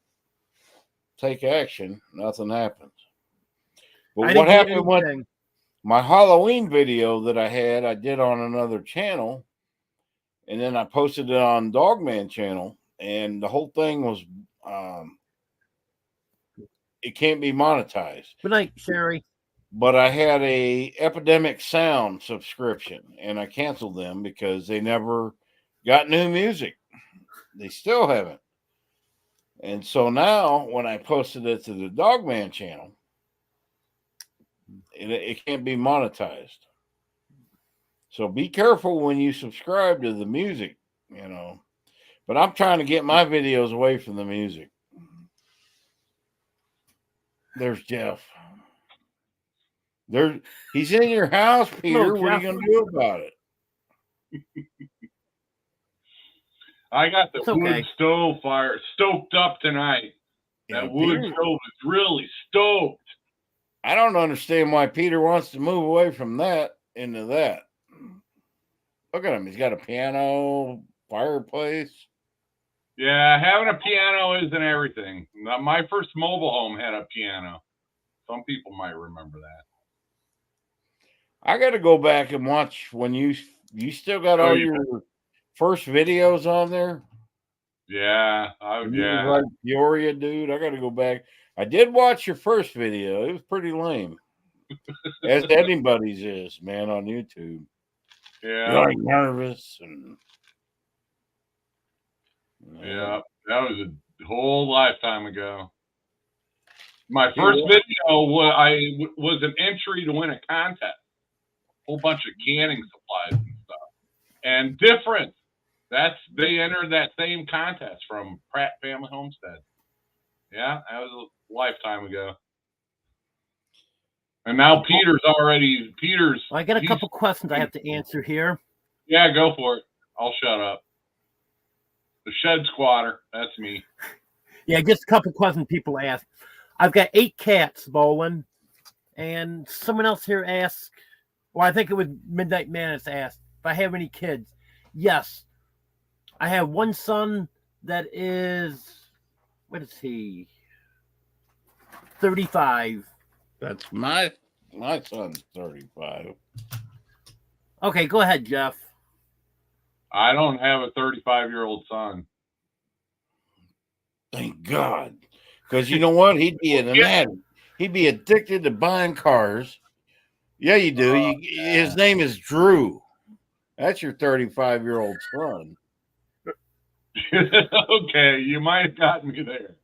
take action, nothing happens. But what happened with my Halloween video that I did on another channel, and then I posted it on Dogman channel, and the whole thing was it can't be monetized. Good night, Sherry. But I had a Epidemic Sound subscription, and I canceled them because they never got new music. They still haven't. And so now when I posted it to the Dogman channel, it can't be monetized. So be careful when you subscribe to the music, you know. But I'm trying to get my videos away from the music. There's Jeff. He's in your house, Peter. What are you going to do about it? I got the wood stove fire stoked up tonight. Yeah, that wood stove is really stoked. I don't understand why Peter wants to move away from that into that. Look at him. He's got a piano, fireplace. Yeah, having a piano isn't everything. My first mobile home had a piano. Some people might remember that. I got to go back and watch when you still got all your first videos on there. Yeah, like Peoria, dude. I got to go back. I did watch your first video. It was pretty lame, as anybody's is, man, on YouTube. Yeah, you're like nervous and yeah, that was a whole lifetime ago. My first video was an entry to win a contest. A whole bunch of canning supplies and stuff. And different. They entered that same contest from Pratt Family Homestead. Yeah, that was a lifetime ago. And now Peter's. I got a couple questions I have to answer here. Yeah, go for it. I'll shut up. The shed squatter. That's me. Yeah, just a couple questions people ask. I've got 8 cats, Bolin, and someone else here asked. Well, I think it was Midnight Manus asked if I have any kids. Yes, I have one son that is. What is he? 35. That's my son's 35. Okay, go ahead, Jeff. I don't have a 35-year-old son. Thank God. Because you know what? He'd be an addict. He'd be addicted to buying cars. Yeah, you do. His name is Drew. That's your 35-year-old son. Okay, you might have gotten me there.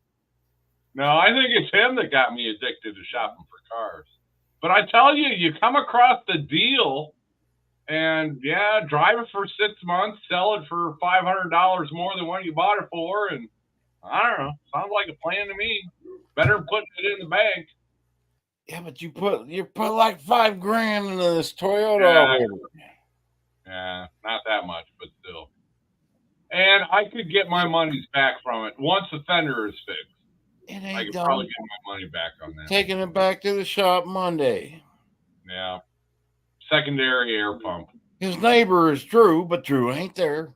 No, I think it's him that got me addicted to shopping for cars. But I tell you, you come across the deal and, yeah, drive it for 6 months, sell it for $500 more than what you bought it for, and I don't know. Sounds like a plan to me. Better than putting it in the bank. Yeah, but you put like $5,000 into this Toyota. Yeah, not that much, but still. And I could get my monies back from it once the fender is fixed. It I ain't could probably done. get my money back on that. Taking it back to the shop Monday. Yeah. Secondary air pump. His neighbor is Drew, but Drew ain't there.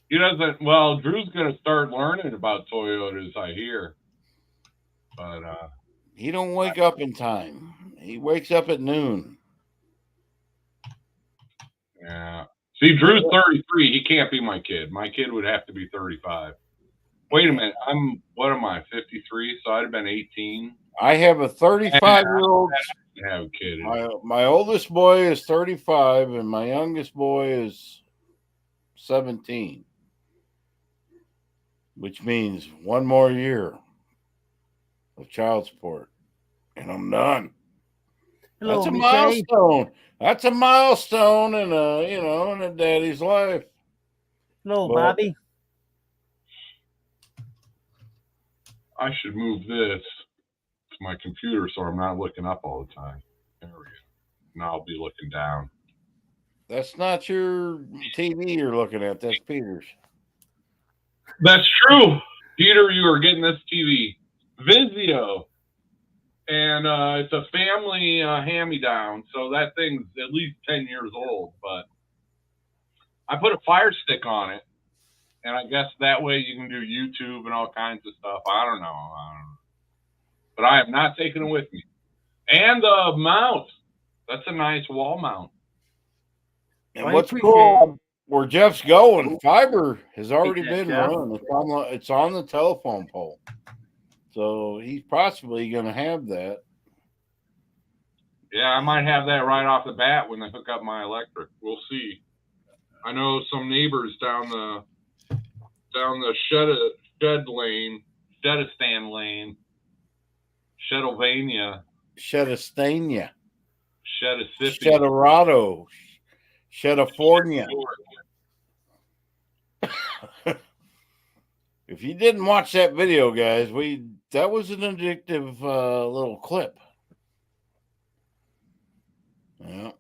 He doesn't. Well, Drew's going to start learning about Toyotas, I hear. But He don't wake up in time. He wakes up at noon. yeah. See, Drew's 33. He can't be my kid. My kid would have to be 35. Wait a minute. What am I, 53? So I'd have been 18. I have a 35-year-old. Have a kid. My oldest boy is 35, and my youngest boy is 17, which means one more year of child support, and I'm done. Hello, That's a Mickey. milestone. That's a milestone in a daddy's life. Hello, Well, Bobby. I should move this to my computer so I'm not looking up all the time. There we go. Now I'll be looking down. That's not your TV you're looking at. That's Peter's. That's true. Peter, you are getting this TV. Vizio. And it's a family hand-me-down, so that thing's at least 10 years old. But I put a Fire Stick on it, and I guess that way you can do YouTube and all kinds of stuff. I don't know. But I have not taken it with me. And the mount. That's a nice wall mount. And what's cool, where Jeff's going, fiber has already been Jeff. run. It's on the telephone pole. So he's possibly going to have that. Yeah, I might have that right off the bat when they hook up my electric. We'll see. I know some neighbors down the Shedistan lane, Shedylvania, Shedistania, Shedisippi, Shedorado, Shedifornia. If you didn't watch that video, guys, that was an addictive little clip. Yeah.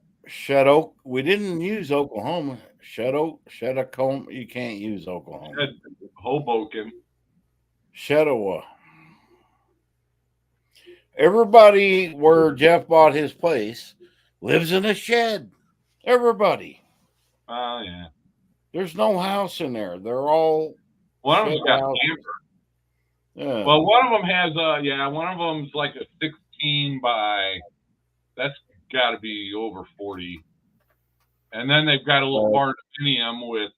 We didn't use Oklahoma. Shedacombe. You can't use Oklahoma. Hoboken. Shedawa. Everybody where Jeff bought his place lives in a shed. Everybody. Oh, yeah. There's no house in there. They're all one of them's got camper. Yeah. Well, one of them has one of them's like a 16 by, that's got to be over 40. And then they've got a little Bartinium with,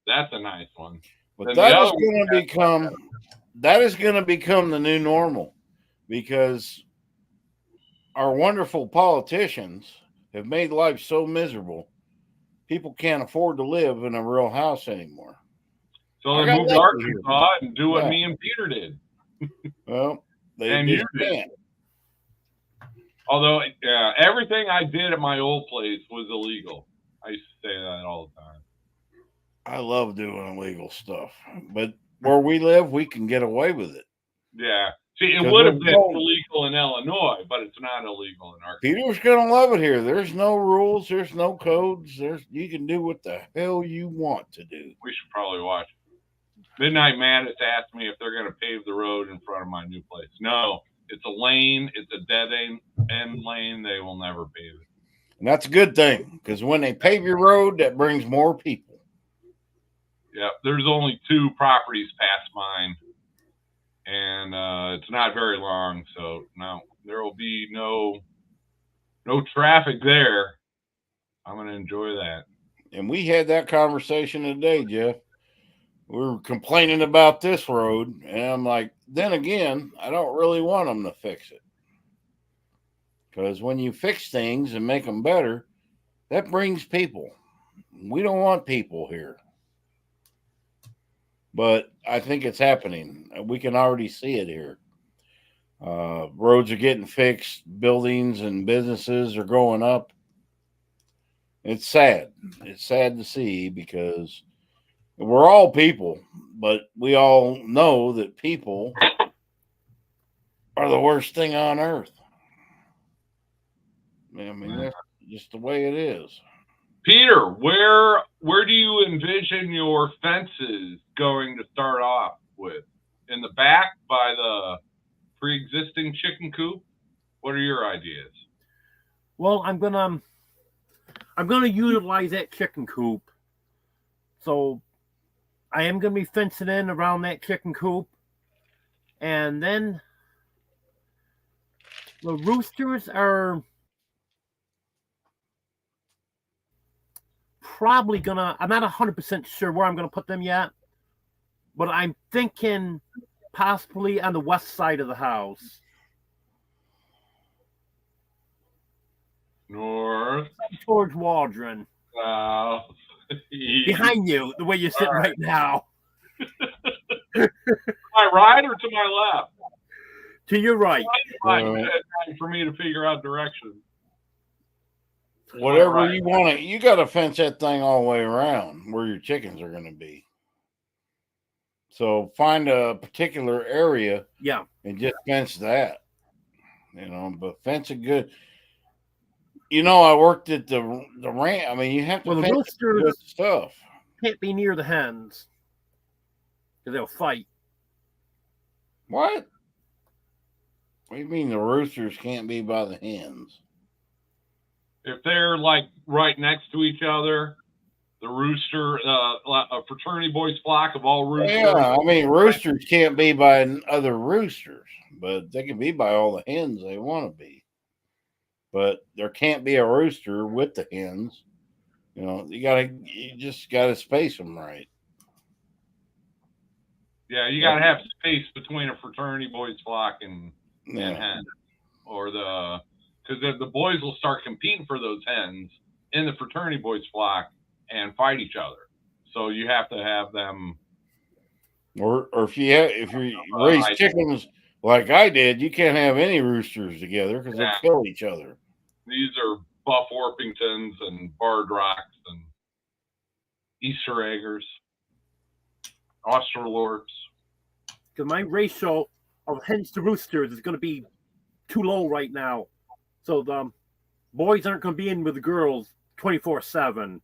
that's a nice one. But that is going to become the new normal, because our wonderful politicians have made life so miserable, people can't afford to live in a real house anymore. So they moved to Arkansas and do what me and Peter did. Well, and you did. Although everything I did at my old place was illegal. I used to say that all the time. I love doing illegal stuff, but where we live, we can get away with it. Yeah. See, it would have been illegal in Illinois, but it's not illegal in Arkansas. Peter's going to love it here. There's no rules. There's no codes. You can do what the hell you want to do. We should probably watch it. Midnight Madness asked me if they're going to pave the road in front of my new place. No, it's a lane. It's a dead end lane. They will never pave it. And that's a good thing, because when they pave your road, that brings more people. Yeah, there's only 2 properties past mine. And it's not very long, so no, there will be no traffic there. I'm going to enjoy that. And we had that conversation today, Jeff. We were complaining about this road, and I'm like, then again, I don't really want them to fix it. Because when you fix things and make them better, that brings people. We don't want people here. But I think it's happening. We can already see it here. Roads are getting fixed. Buildings and businesses are going up. It's sad. It's sad to see, because we're all people, but we all know that people are the worst thing on earth. I mean, that's just the way it is. Peter, where do you envision your fences going to start off? with? In the back by the pre-existing chicken coop? What are your ideas? Well, I'm gonna utilize that chicken coop. So I am gonna be fencing in around that chicken coop. And then the roosters are probably gonna, I'm not 100% sure where I'm gonna put them yet, but I'm thinking possibly on the west side of the house. North. Towards Waldron. South. East. Behind you, the way you're sitting right now. To my right or to my left? To your right. For me to figure out direction. Whatever you want to, you got to fence that thing all the way around where your chickens are going to be. So find a particular area, Yeah, and just fence that. But fence it good. I worked at the ranch. I mean, you have to well, the fence good roosters stuff. can't be near the hens because they'll fight. What? What do you mean the roosters can't be by the hens? If they're like right next to each other, the rooster, a fraternity boys flock of all roosters. Yeah, I mean, roosters can't be by other roosters, but they can be by all the hens they want to be. But there can't be a rooster with the hens. You just gotta space them right. Yeah, you gotta have space between a fraternity boys flock and hen, or because the boys will start competing for those hens in the fraternity boys flock and fight each other. So you have to have them. Or if you raise chickens like I did, you can't have any roosters together because they'll kill each other. These are Buff Orpingtons and Bardrocks and Easter eggers, Australorps. Because my ratio of hens to roosters is going to be too low right now. So the boys aren't going to be in with the girls 24/7.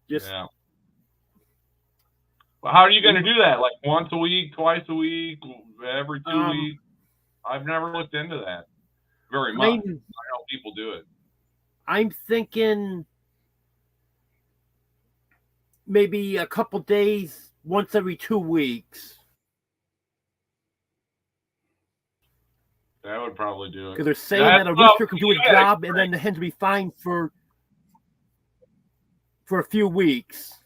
Yeah. Well, how are you going to do that? Like once a week, twice a week, every 2 weeks? I've never looked into that very much. I know people do it. I'm thinking maybe a couple days, once every 2 weeks. That would probably do it. Because they're saying that a rooster can do a job and then the hens will be fine for a few weeks.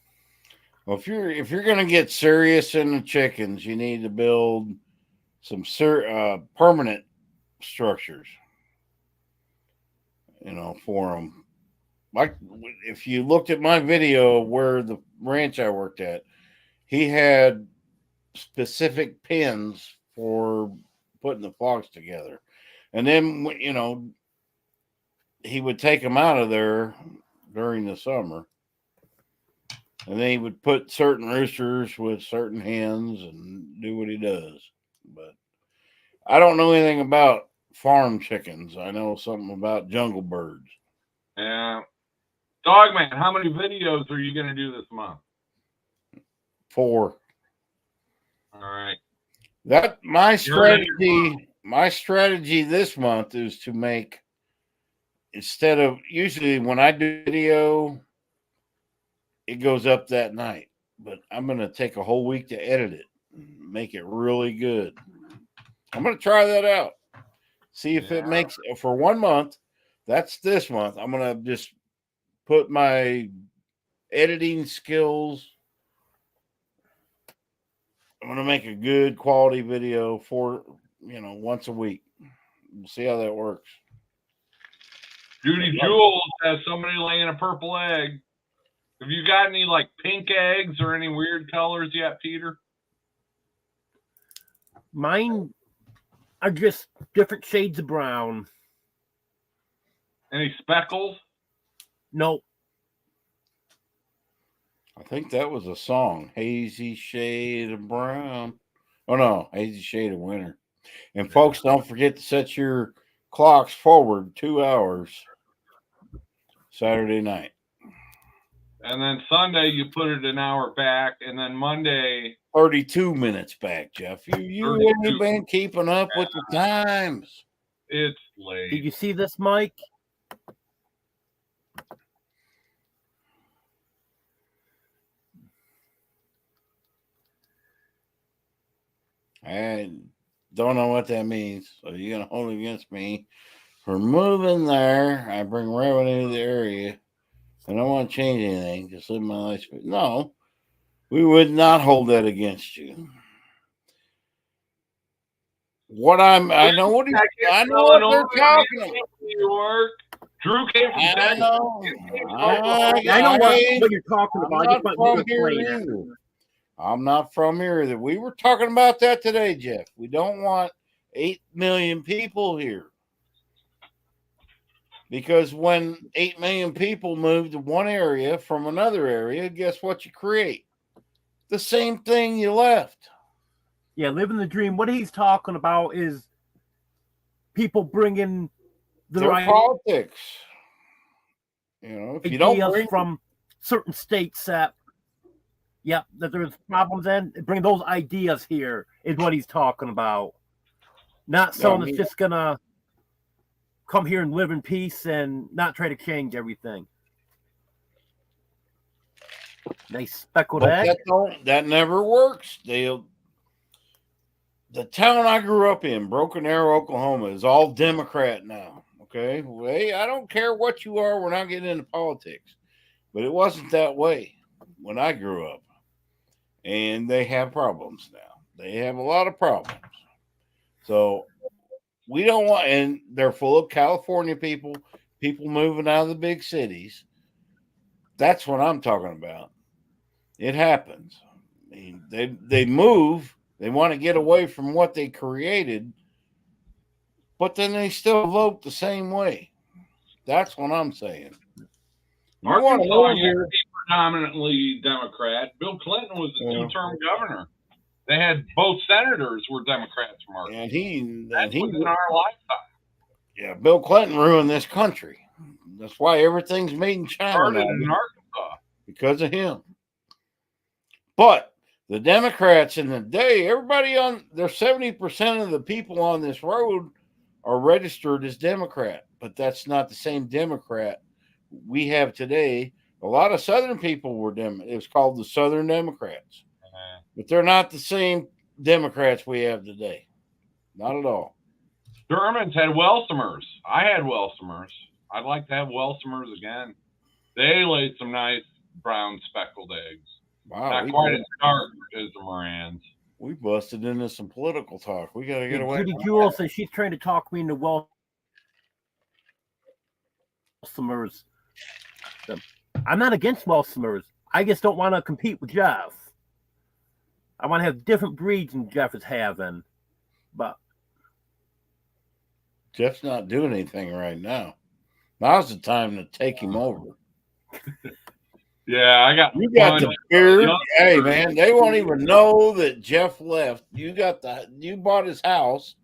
Well, if you're going to get serious in the chickens, you need to build some permanent structures, for them. Like if you looked at my video where the ranch I worked at, he had specific pins for putting the flocks together. And then, he would take them out of there during the summer. And then he would put certain roosters with certain hens and do what he does. But I don't know anything about farm chickens. I know something about jungle birds. Yeah. Dogman, how many videos are you going to do this month? 4. All right. My strategy this month is to make, instead of usually when I do video, it goes up that night, but I'm going to take a whole week to edit it and make it really good. I'm going to try that out. See if it makes for 1 month. That's this month. I'm going to just put my editing skills. I'm going to make a good quality video for, once a week. We'll see how that works. Judy Jules has somebody laying a purple egg. Have you got any like pink eggs or any weird colors yet, Peter? Mine are just different shades of brown. Any speckles? No. I think that was a song, Hazy Shade of Brown. Oh, no, Hazy Shade of Winter. And folks, don't forget to set your clocks forward 2 hours Saturday night. And then Sunday, you put it an hour back. And then Monday, 32 minutes back, Jeff. You 32. ain't been keeping up with the times. It's Did late. you see this, Mike? I don't know what that means. So you're gonna hold it against me for moving there. I bring revenue to the area. I don't want to change anything. Just live my life. No, we would not hold that against you. I know what I know what they're talking about. New York. Drew came from I Texas. know. I know what you're talking I'm about. I just not want from to here explain it. either. I'm not from here either. We were talking about that today, Jeff. We don't want 8 million people here. Because when 8 million people move to one area from another area, guess what you create? The same thing you left. Yeah, living the dream. What he's talking about is people bringing the Their right politics. You know, if you don't ideas bring from certain states that there's problems in, bring those ideas here is what he's talking about. Not someone that's just gonna come here and live in peace and not try to change everything. Nice speckled egg. that never works. The town I grew up in, Broken Arrow, Oklahoma, is all Democrat now. Okay. Well, hey, I don't care what you are. We're not getting into politics. But it wasn't that way when I grew up. And they have problems now. They have a lot of problems. So we don't want, and they're full of California people moving out of the big cities. That's what I'm talking about. It happens. I mean, they move. They want to get away from what they created, but then they still vote the same way. That's what I'm saying. Arkansas used to be predominantly Democrat. Bill Clinton was a two-term governor. They had both senators were Democrats from Arkansas. And he was in our lifetime. Yeah, Bill Clinton ruined this country. That's why everything's made in China Started now, in Arkansas because of him. But the Democrats in the day, there's 70% of the people on this road are registered as Democrat, but that's not the same Democrat we have today. A lot of Southern people were it was called the Southern Democrats, but they're not the same Democrats we have today. Not at all. Germans had Welsimers. I had Welsimers. I'd like to have Welsimers again. They laid some nice brown speckled eggs. Wow, not quite as dark as the Morans. We busted into some political talk. We got to get away. Judy Jewell says she's trying to talk me into Welsimers. I'm not against Welsimers. I just don't want to compete with Jeff. I want to have different breeds than Jeff is having. But Jeff's not doing anything right now. Now's the time to take him over. Yeah, I got. You got the beard. Hey, man, they won't even know that Jeff left. You bought his house,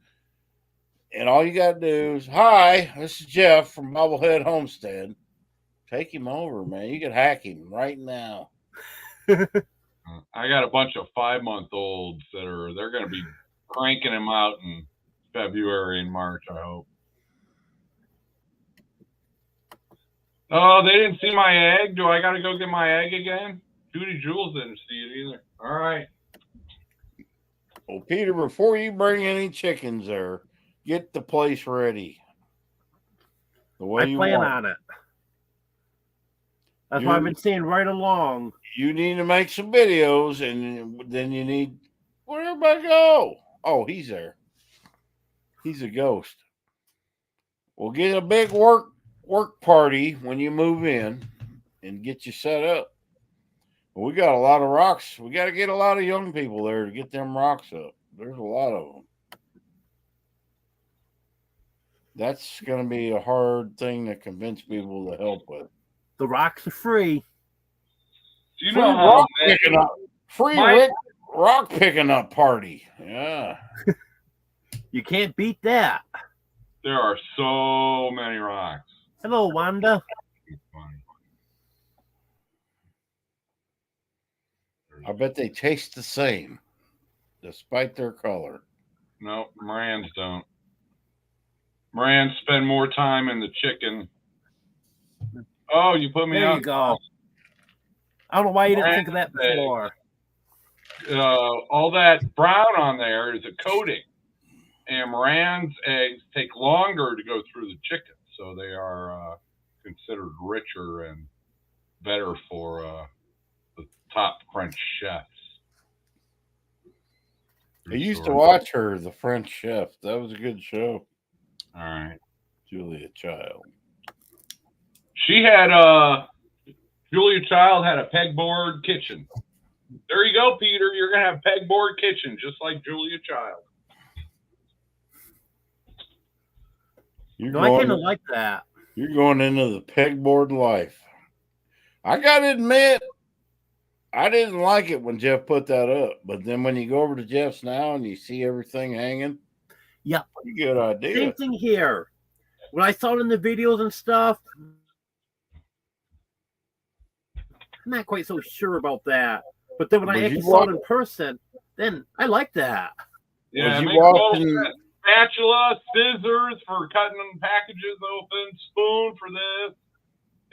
and all you got to do is, hi, this is Jeff from Bubblehead Homestead. Take him over, man. You can hack him right now. I got a bunch of 5-month-olds they're going to be cranking him out in February and March, I hope. Oh, they didn't see my egg? Do I got to go get my egg again? Judy Jules didn't see it either. All right. Well, Peter, before you bring any chickens there, get the place ready. The way I plan on it. That's what I've been saying right along. You need to make some videos, and then you need. Where'd everybody go? Oh, he's there. He's a ghost. We'll get a big work party when you move in and get you set up. We got a lot of rocks. We got to get a lot of young people there to get them rocks up. There's a lot of them. That's going to be a hard thing to convince people to help with. The rocks are free. Do you know how free rock picking up party? Yeah. You can't beat that. There are so many rocks. Hello, Wanda. I bet they taste the same, despite their color. No, Morans don't. Morans spend more time in the chicken. Oh, you put me There out. you go. I don't know why you didn't Moran think of that eggs. before. All that brown on there is a coating. And Moran's eggs take longer to go through the chicken, so they are considered richer and better for the top French chefs. I used to watch her, The French Chef. That was a good show. All right. Julia Child. She had Julia Child had a pegboard kitchen. There you go, Peter. You're gonna have pegboard kitchen just like Julia Child. You're No, I kind of going, like that. you're going into the pegboard life. I gotta admit, I didn't like it when Jeff put that up, but then when you go over to Jeff's now and you see everything hanging, Yep. pretty good idea. Same thing here. When I saw it in the videos and stuff, I'm not quite so sure about that. But then when I Was actually you saw it wa- in person, then I like that. Yeah, Was you make a little watching? spatula, scissors for cutting packages open, spoon for this.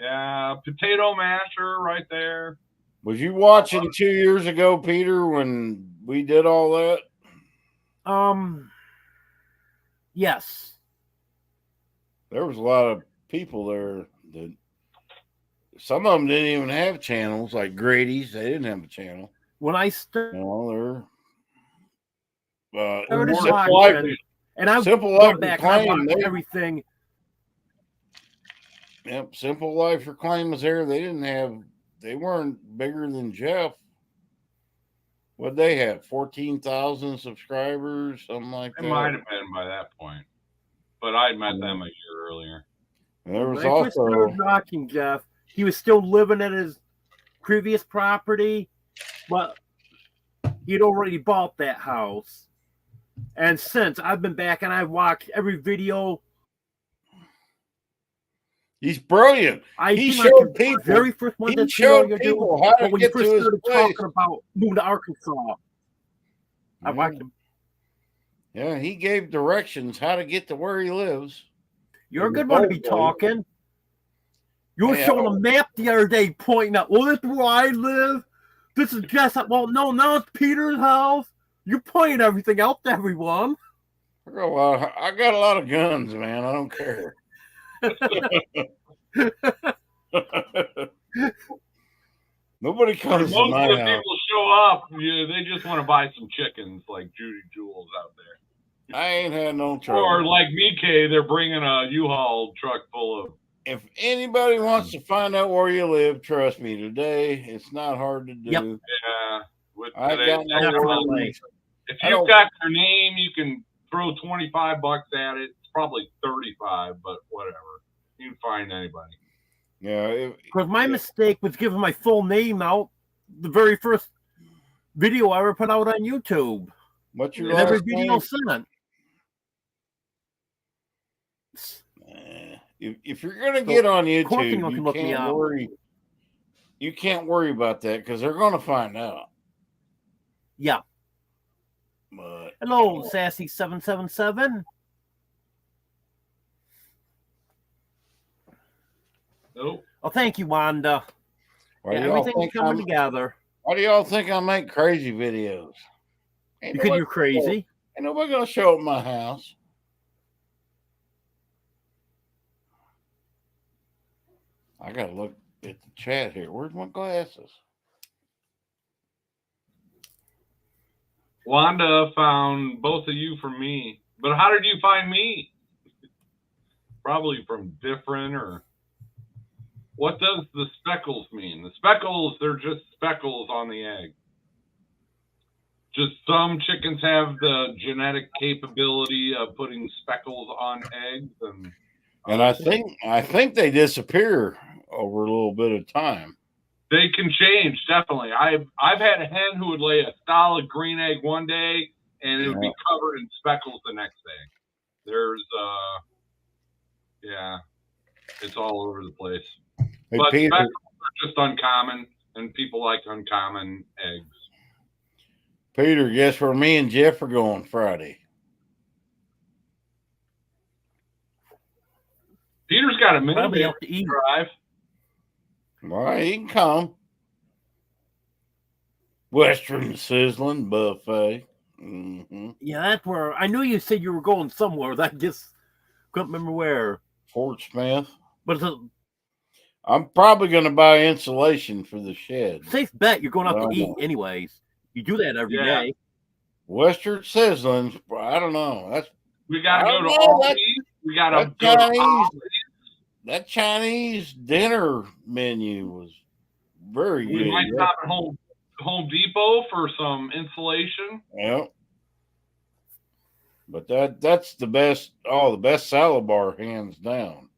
Yeah, potato masher right there. Was you watching 2 years ago, Peter, when we did all that? Yes. There was a lot of people there that some of them didn't even have channels, like Grady's. They didn't have a channel. When I You started know, they're watching, Life, and I Simple went Life back and I Reclaim. watched everything. Yep, Simple Life Reclaim was there. They weren't bigger than Jeff. What'd they have? 14,000 subscribers, something like It that. might have been by that point, but I met them a year earlier. And there was When I first started also watching Jeff, he was still living at his previous property, but he'd already bought that house. And since I've been back and I've watched every video, he's brilliant. I He think showed the people. very first one He that showed you're people doing, how to but when you get first to his started place. talking about moving to Arkansas, I watched him. Yeah, he gave directions how to get to where he lives. You're a In good the one to be boat, boy. talking. You were Hey, showing a map the other day, pointing out, well, this is where I live. This is just, well, no, now it's Peter's house. You're pointing everything out to everyone. I got a lot of guns, man. I don't care. Nobody comes to Most my of the house. people show up, they just want to buy some chickens like Judy Jewels out there. I ain't had no trouble. Or like Nikkei, they're bringing a U-Haul truck full of. If anybody wants to find out where you live, trust me, today it's not hard to do. Yep. Yeah. With I today's got no Definitely. worries. If I you've don't- got their name, you can throw $25 at it. It's probably 35, but whatever. You can find anybody. Yeah, Because my mistake was giving my full name out the very first video I ever put out on YouTube. what's your And every last video name? sent. If you're gonna get on Corking YouTube, can look me you can't up. worry. You can't worry about that because they're gonna find out. Yeah. But Hello, Sassy777. Nope. Oh, thank you, Wanda. why Yeah, do y'all everything's think coming I'm? together. Why do y'all think I make crazy videos? Ain't Because nobody, you're crazy. ain't nobody gonna show up my house. I gotta look at the chat here. Where's my glasses? Wanda found both of you from me. But how did you find me? Probably from different or. What does the speckles mean? The speckles, they're just speckles on the egg. Just some chickens have the genetic capability of putting speckles on eggs, And I think they disappear over a little bit of time. they can change. Definitely, I've had a hen who would lay a solid green egg one day, and it would be covered in speckles the next day. There's yeah, it's all over the place. Hey, But Peter, speckles are just uncommon, and people like uncommon eggs. Peter, guess where me and Jeff are going Friday? Peter's got a Probably minivan out to eat. drive. All right, he can come. Western Sizzling Buffet. Mm-hmm. Yeah, that's where I knew you said you were going somewhere. I just couldn't remember where. Fort Smith. But it's a I'm probably going to buy insulation for the shed. safe bet you're going out Well, to eat anyways. You do that every Yeah. day. Western Sizzling. I don't know. That's We got to I go to don't know, that- Aldi's. We got to that go to Chinese- Aldi's. that Chinese dinner menu was very We good. might stop at Home Depot for some insulation. Yep. But that's the best. Oh, the best salad bar, hands down.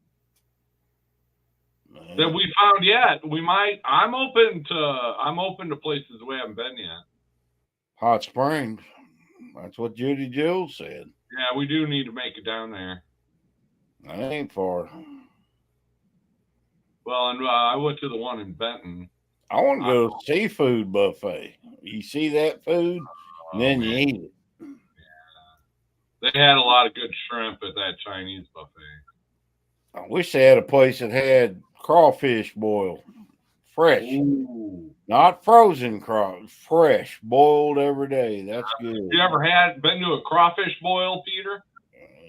That we found yet. We might. I'm open to places we haven't been yet. Hot Springs. That's what Judy Jules said. Yeah, we do need to make it down there. That ain't far. Well, and I went to the one in Benton. I want to go to seafood buffet. You see that food, and then you man. eat it. They had a lot of good shrimp at that Chinese buffet. I wish they had a place that had crawfish boiled, fresh, Ooh. not frozen crawfish, fresh, boiled every day. That's good. You ever been to a crawfish boil, Peter?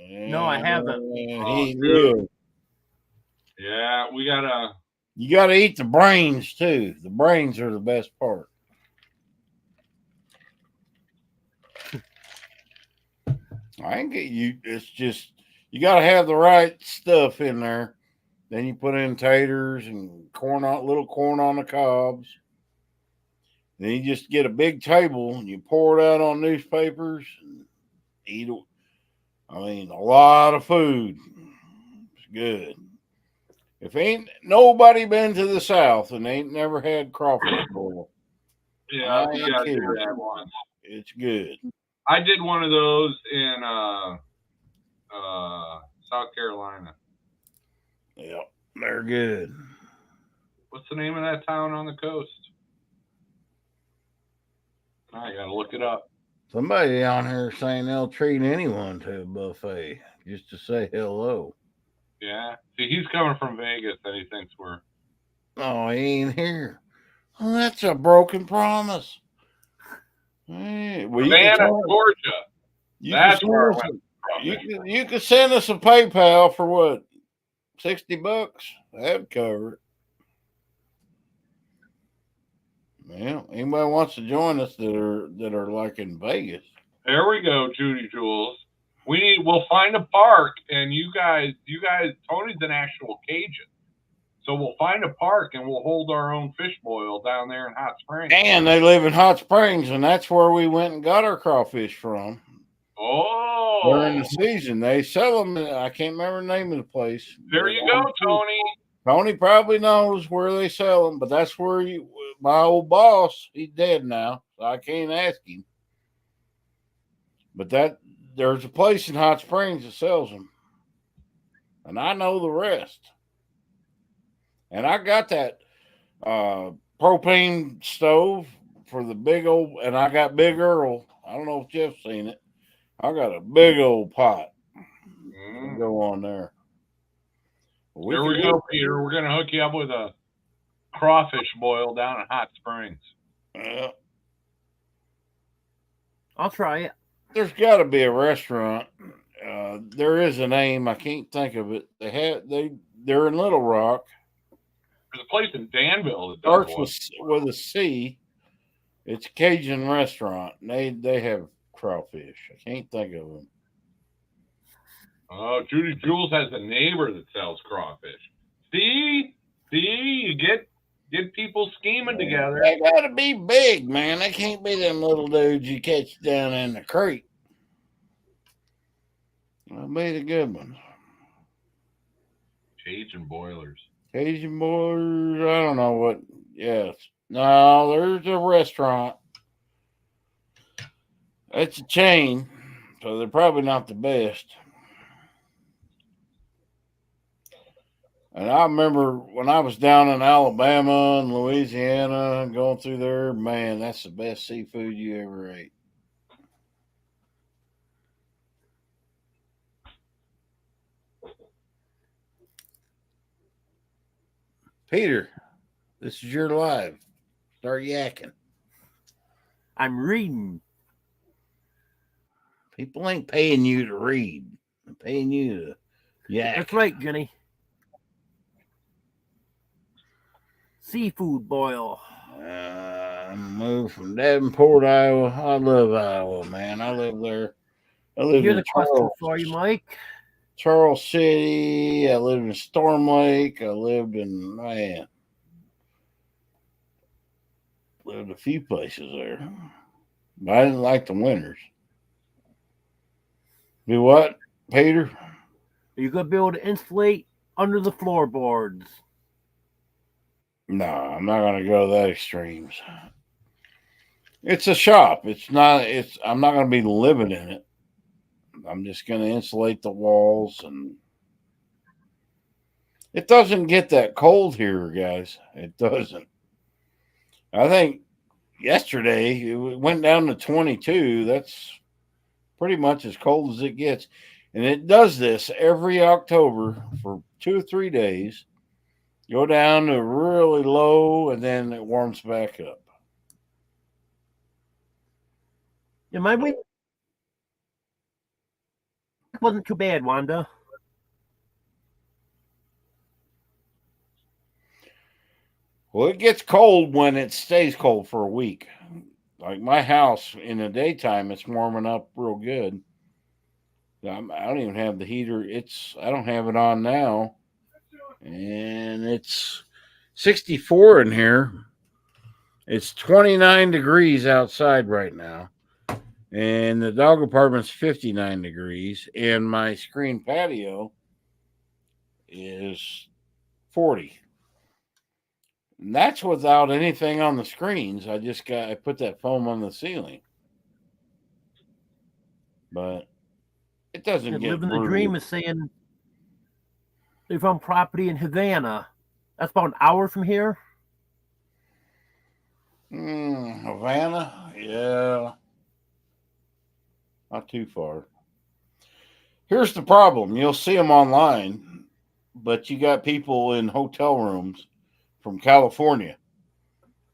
No, I haven't. He dude. good. Yeah, we gotta. You got to eat the brains too. The brains are the best part. I ain't get you. It's just you got to have the right stuff in there. Then you put in taters and little corn on the cobs. Then you just get a big table and you pour it out on newspapers and eat it. I mean, a lot of food. It's good. If ain't nobody been to the South and ain't never had crawfish boil, Yeah, I we ain't gotta do kidding. that once. it's good. I did one of those in South Carolina. Yep, they're good. What's the name of that town on the coast? I gotta look it up. Somebody on here saying they'll treat anyone to a buffet just to say hello. Yeah. See, he's coming from Vegas, and he thinks we're. Oh, he ain't here. Well, that's a broken promise. Hey, well, Savannah, Georgia. That's where I went. you can send us a PayPal for what, $60? That'd cover it. Well, anybody wants to join us that are like in Vegas? There we go, Judy Jules. We'll find a park, and you guys, Tony's an actual Cajun, so we'll find a park and we'll hold our own fish boil down there in Hot Springs. And they live in Hot Springs, and that's where we went and got our crawfish from. Oh, During the season, they sell them. I can't remember the name of the place. there you go, Tony. Tony probably knows where they sell them, but that's where my old boss, he's dead now, so I can't ask him. But there's a place in Hot Springs that sells them, and I know the rest. And I got that propane stove for the big old, and I got Big Earl. I don't know if Jeff's seen it. I got a big old pot. Go on there. There we go, Peter. We're going to hook you up with a crawfish boil down in Hot Springs. I'll try it. There's got to be a restaurant. There is a name. I can't think of it. They're in Little Rock. There's a place in Danville that Starts does with a C. It's a Cajun restaurant. They have crawfish. I can't think of them. Oh, Judy Jules has a neighbor that sells crawfish. See, you get people scheming together. They got to be big, man. They can't be them little dudes you catch down in the creek. That'll be the good ones. Cajun boilers. Cajun boilers. I don't know what. Yes. No, there's a restaurant. It's a chain, so they're probably not the best. And I remember when I was down in Alabama and Louisiana and going through there, man, that's the best seafood you ever ate. Peter, this is your live. Start yakking. I'm reading. People ain't paying you to read. They're paying you to yak. That's right, Jenny. Seafood boil. I moved from Davenport, Iowa. I love Iowa, man. I live there. I lived Here's in a question for you, Mike. Charles City. I lived in Storm Lake. I lived in lived a few places there. But I didn't like the winters. Do what, Peter? Are you gonna be able to insulate under the floorboards? No, I'm not gonna go to that extremes. It's a shop. I'm not gonna be living in it. I'm just gonna insulate the walls, and it doesn't get that cold here, guys. It doesn't. I think yesterday it went down to 22. That's pretty much as cold as it gets. And it does this every October for 2 or 3 days. Go down to really low, and then it warms back up. Yeah, my week wasn't too bad, Wanda. Well, it gets cold when it stays cold for a week. Like my house in the daytime, it's warming up real good. I don't even have the heater. I don't have it on now. And it's 64 in here. It's 29 degrees outside right now. And the dog apartment's 59 degrees. And my screen patio is 40. And that's without anything on the screens. I put that foam on the ceiling. But it doesn't get Living the brutal. dream is saying they found property in Havana. That's about an hour from here. Havana? Yeah. Not too far. Here's the problem. You'll see them online, but you got people in hotel rooms from California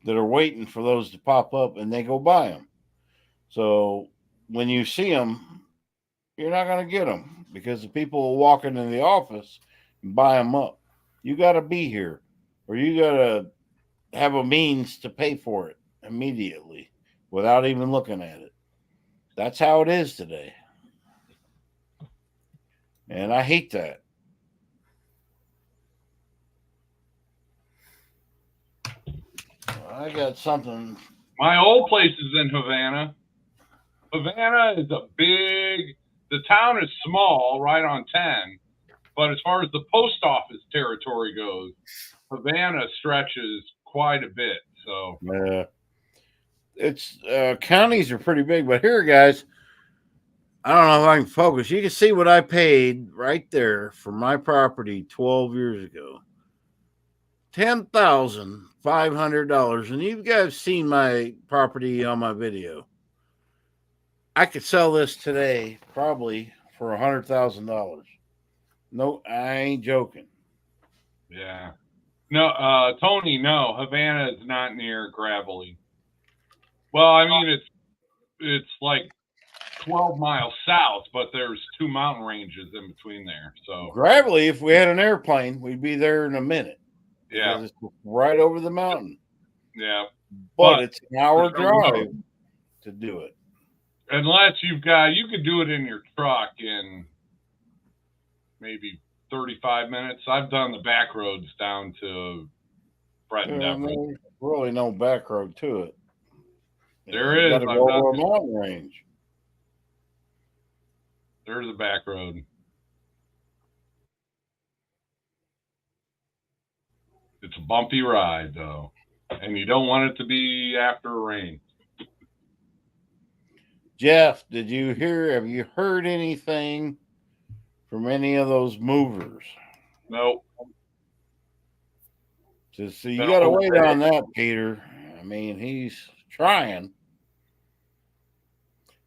that are waiting for those to pop up, and they go buy them. So when you see them, you're not going to get them because the people will walk into the office and buy them up. You got to be here, or you got to have a means to pay for it immediately without even looking at it. That's how it is today. And I hate that. I got something. My old place is in Havana. Havana is the town is small, right on 10. But as far as the post office territory goes, Havana stretches quite a bit. So it's counties are pretty big, but here, guys, I don't know if I can focus. You can see what I paid right there for my property 12 years ago. $10,500. And you guys seen my property on my video. I could sell this today probably for $100,000. No, I ain't joking. Yeah. No, Tony, no. Havana is not near Gravelly. Well, I mean, it's like 12 miles south, but there's 2 mountain ranges in between there. So Gravelly, if we had an airplane, we'd be there in a minute. Yeah. It's right over the mountain. Yeah. But it's an hour drive to do it. Unless you could do it in your truck in maybe 35 minutes. I've done the back roads down to Breton Dever. There's really no back road to it. There is. You got to go over a mountain range. There's a back road. It's a bumpy ride, though, and you don't want it to be after rain. Jeff, have you heard anything from any of those movers? Nope. So you got to wait on that, Peter. I mean, he's trying.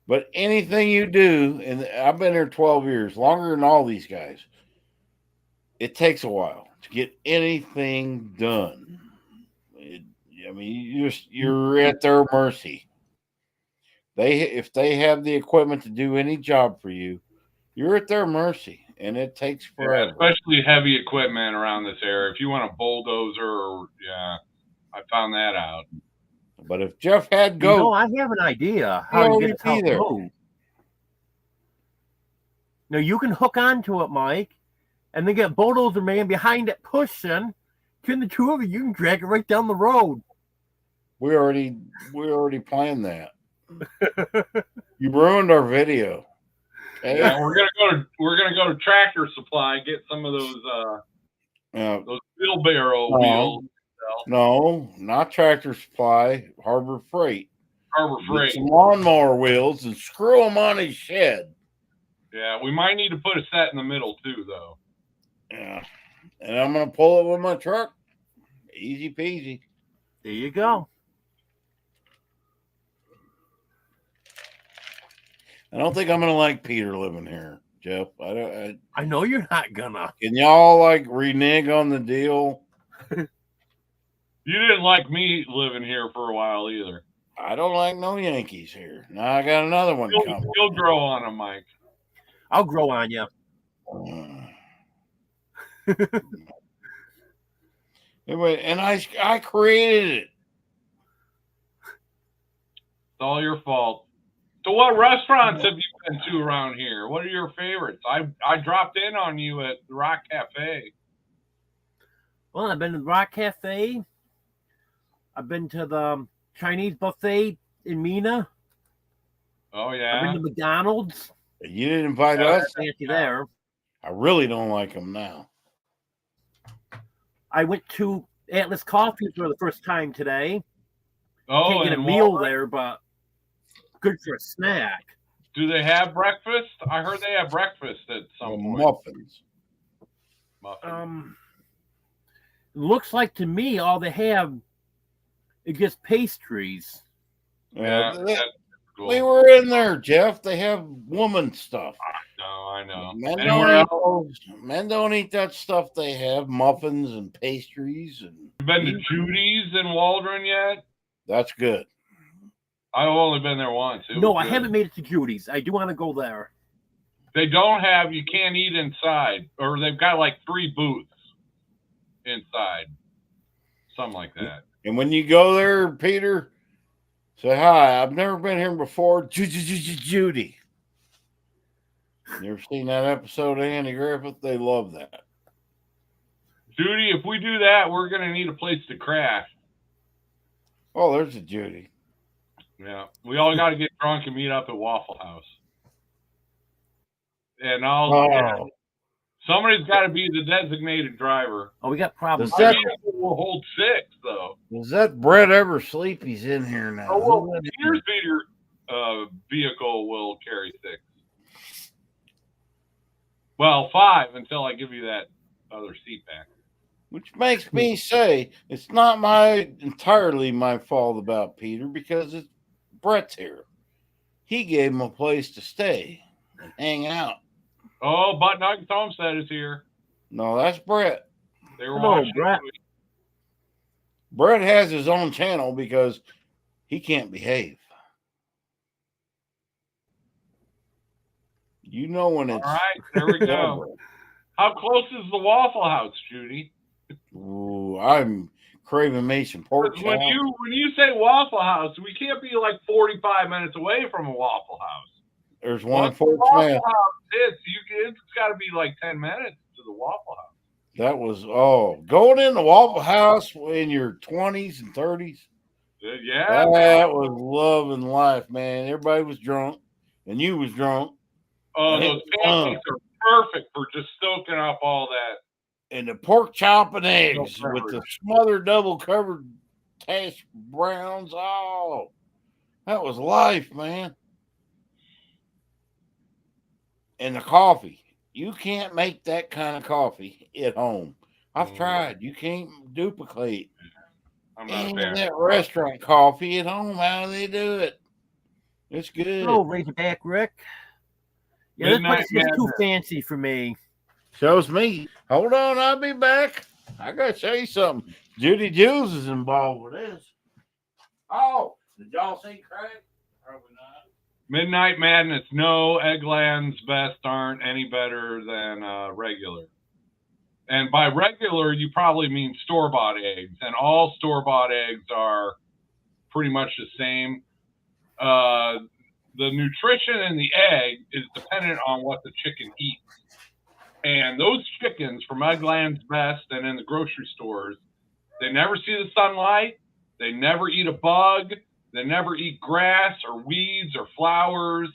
But anything you do, and I've been here 12 years, longer than all these guys, it takes a while. to get anything done. You're at their mercy. If they have the equipment to do any job for you, you're at their mercy, and it takes forever. Yeah, especially heavy equipment around this area. If you want a bulldozer, I found that out. But if Jeff had goats, I have an idea how to get this house moved. Now you can hook onto it, Mike, and then get bulldozer man behind it pushing. Between the two of you, you can drag it right down the road. We already planned that. You ruined our video. Okay? Yeah, we're gonna go to Tractor Supply, get some of those wheelbarrow wheels. No, not Tractor Supply. Harbor Freight. Get some lawnmower wheels and screw them on his shed. Yeah, we might need to put a set in the middle too, though. Yeah, and I'm gonna pull it with my truck. Easy peasy. There you go. I don't think I'm gonna like Peter living here, Jeff. I know you're not gonna. Can y'all like renege on the deal? You didn't like me living here for a while either. I don't like no Yankees here. Now I got another one coming. You'll grow on them, Mike. I'll grow on you. Anyway, and I created it. It's all your fault. So what restaurants have you been to around here? What are your favorites? I dropped in on you at the Rock Cafe. Well, I've been to the Rock Cafe. I've been to the Chinese buffet in Mina. Oh, yeah. I've been to McDonald's. You didn't invite us. Fancy there. I really don't like them now. I went to Atlas Coffee for the first time today. Oh, can't get a meal there, but good for a snack. Do they have breakfast? I heard they have breakfast at some point. Muffins. Looks like to me all they have is just pastries. Yeah, cool. We were in there, Jeff. They have woman stuff. No, I know. Men don't eat that stuff. They have muffins and pastries. And you been to Judy's in Waldron yet? That's good. I've only been there once. No, I haven't made it to Judy's. I do want to go there. They don't have, you can't eat inside, or they've got like 3 booths inside. Something like that. And when you go there, Peter, say, hi, I've never been here before. Judy. You ever seen that episode of Andy Griffith? They love that. Judy, if we do that, we're going to need a place to crash. Oh, there's a Judy. Yeah. We all got to get drunk and meet up at Waffle House. And somebody's got to be the designated driver. Oh, we got problems. We'll hold 6, though. Does that Brett ever sleep? He's in here now. Oh, well, Peter's vehicle will carry 6. Well, 5 until I give you that other seat back. Which makes me say it's not entirely my fault about Peter because it's Brett's here. He gave him a place to stay and hang out. Oh, Butt Nuggets Homestead is here. No, that's Brett. They were watching. Brett. Brett has his own channel because he can't behave. You know when it's all right. There we go. How close is the Waffle House, Judy? Ooh, I'm craving me some pork chop. When you say Waffle House, we can't be like 45 minutes away from a Waffle House. There's one Once Fort the Waffle Smith. House it's got to be like 10 minutes to the Waffle House. That was going in the Waffle House in your 20s and 30s. Yeah, that was love and life, man. Everybody was drunk, and you was drunk. Oh, those pancakes are perfect for just soaking up all that. And the pork chop and eggs with the smothered double covered hash browns. Oh, that was life, man. And the coffee. You can't make that kind of coffee at home. I've tried. You can't duplicate that restaurant coffee at home. How do they do it? It's good. Oh, Razorback Rick. Yeah, this place is too fancy for me. Shows me. Hold on, I'll be back. I gotta show you something. Judy Jules is involved with this. Oh, did y'all see Craig? Probably not. Midnight Madness. No, Eggland's Best aren't any better than regular. And by regular, you probably mean store-bought eggs. And all store-bought eggs are pretty much the same. The nutrition in the egg is dependent on what the chicken eats. And those chickens from Eggland's Best and in the grocery stores, they never see the sunlight. They never eat a bug. They never eat grass or weeds or flowers.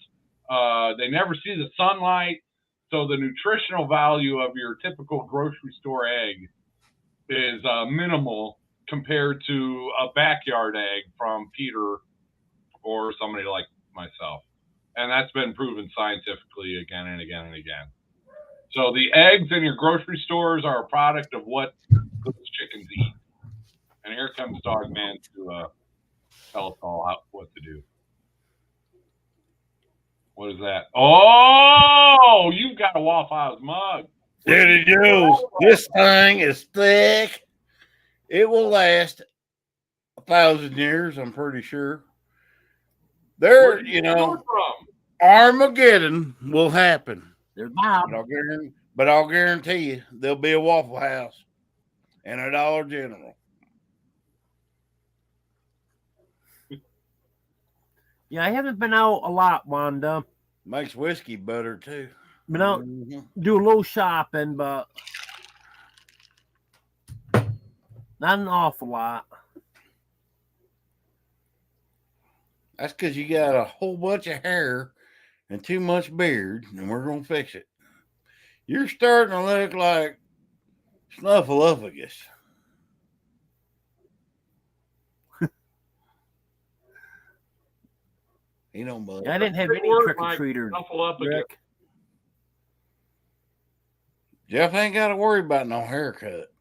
They never see the sunlight. So the nutritional value of your typical grocery store egg is minimal compared to a backyard egg from Peter or somebody like myself. And that's been proven scientifically again and again and again. So the eggs in your grocery stores are a product of what those chickens eat. And here comes Dog Man to tell us all what to do. What is that? Oh, you've got a Waffle House mug. Judy Jules, this thing is thick. It will last 1,000 years, I'm pretty sure. There, you know, Armageddon will happen. There's Bob. But I'll guarantee you there'll be a Waffle House and a Dollar General. Yeah, I haven't been out a lot, Wanda. Makes whiskey better too. Been out do a little shopping, but not an awful lot. That's because you got a whole bunch of hair and too much beard, and we're gonna fix it. You're starting to look like Snuffleupagus. He don't believe. I didn't have any trick or treaters. Rick. Jeff ain't got to worry about no haircut.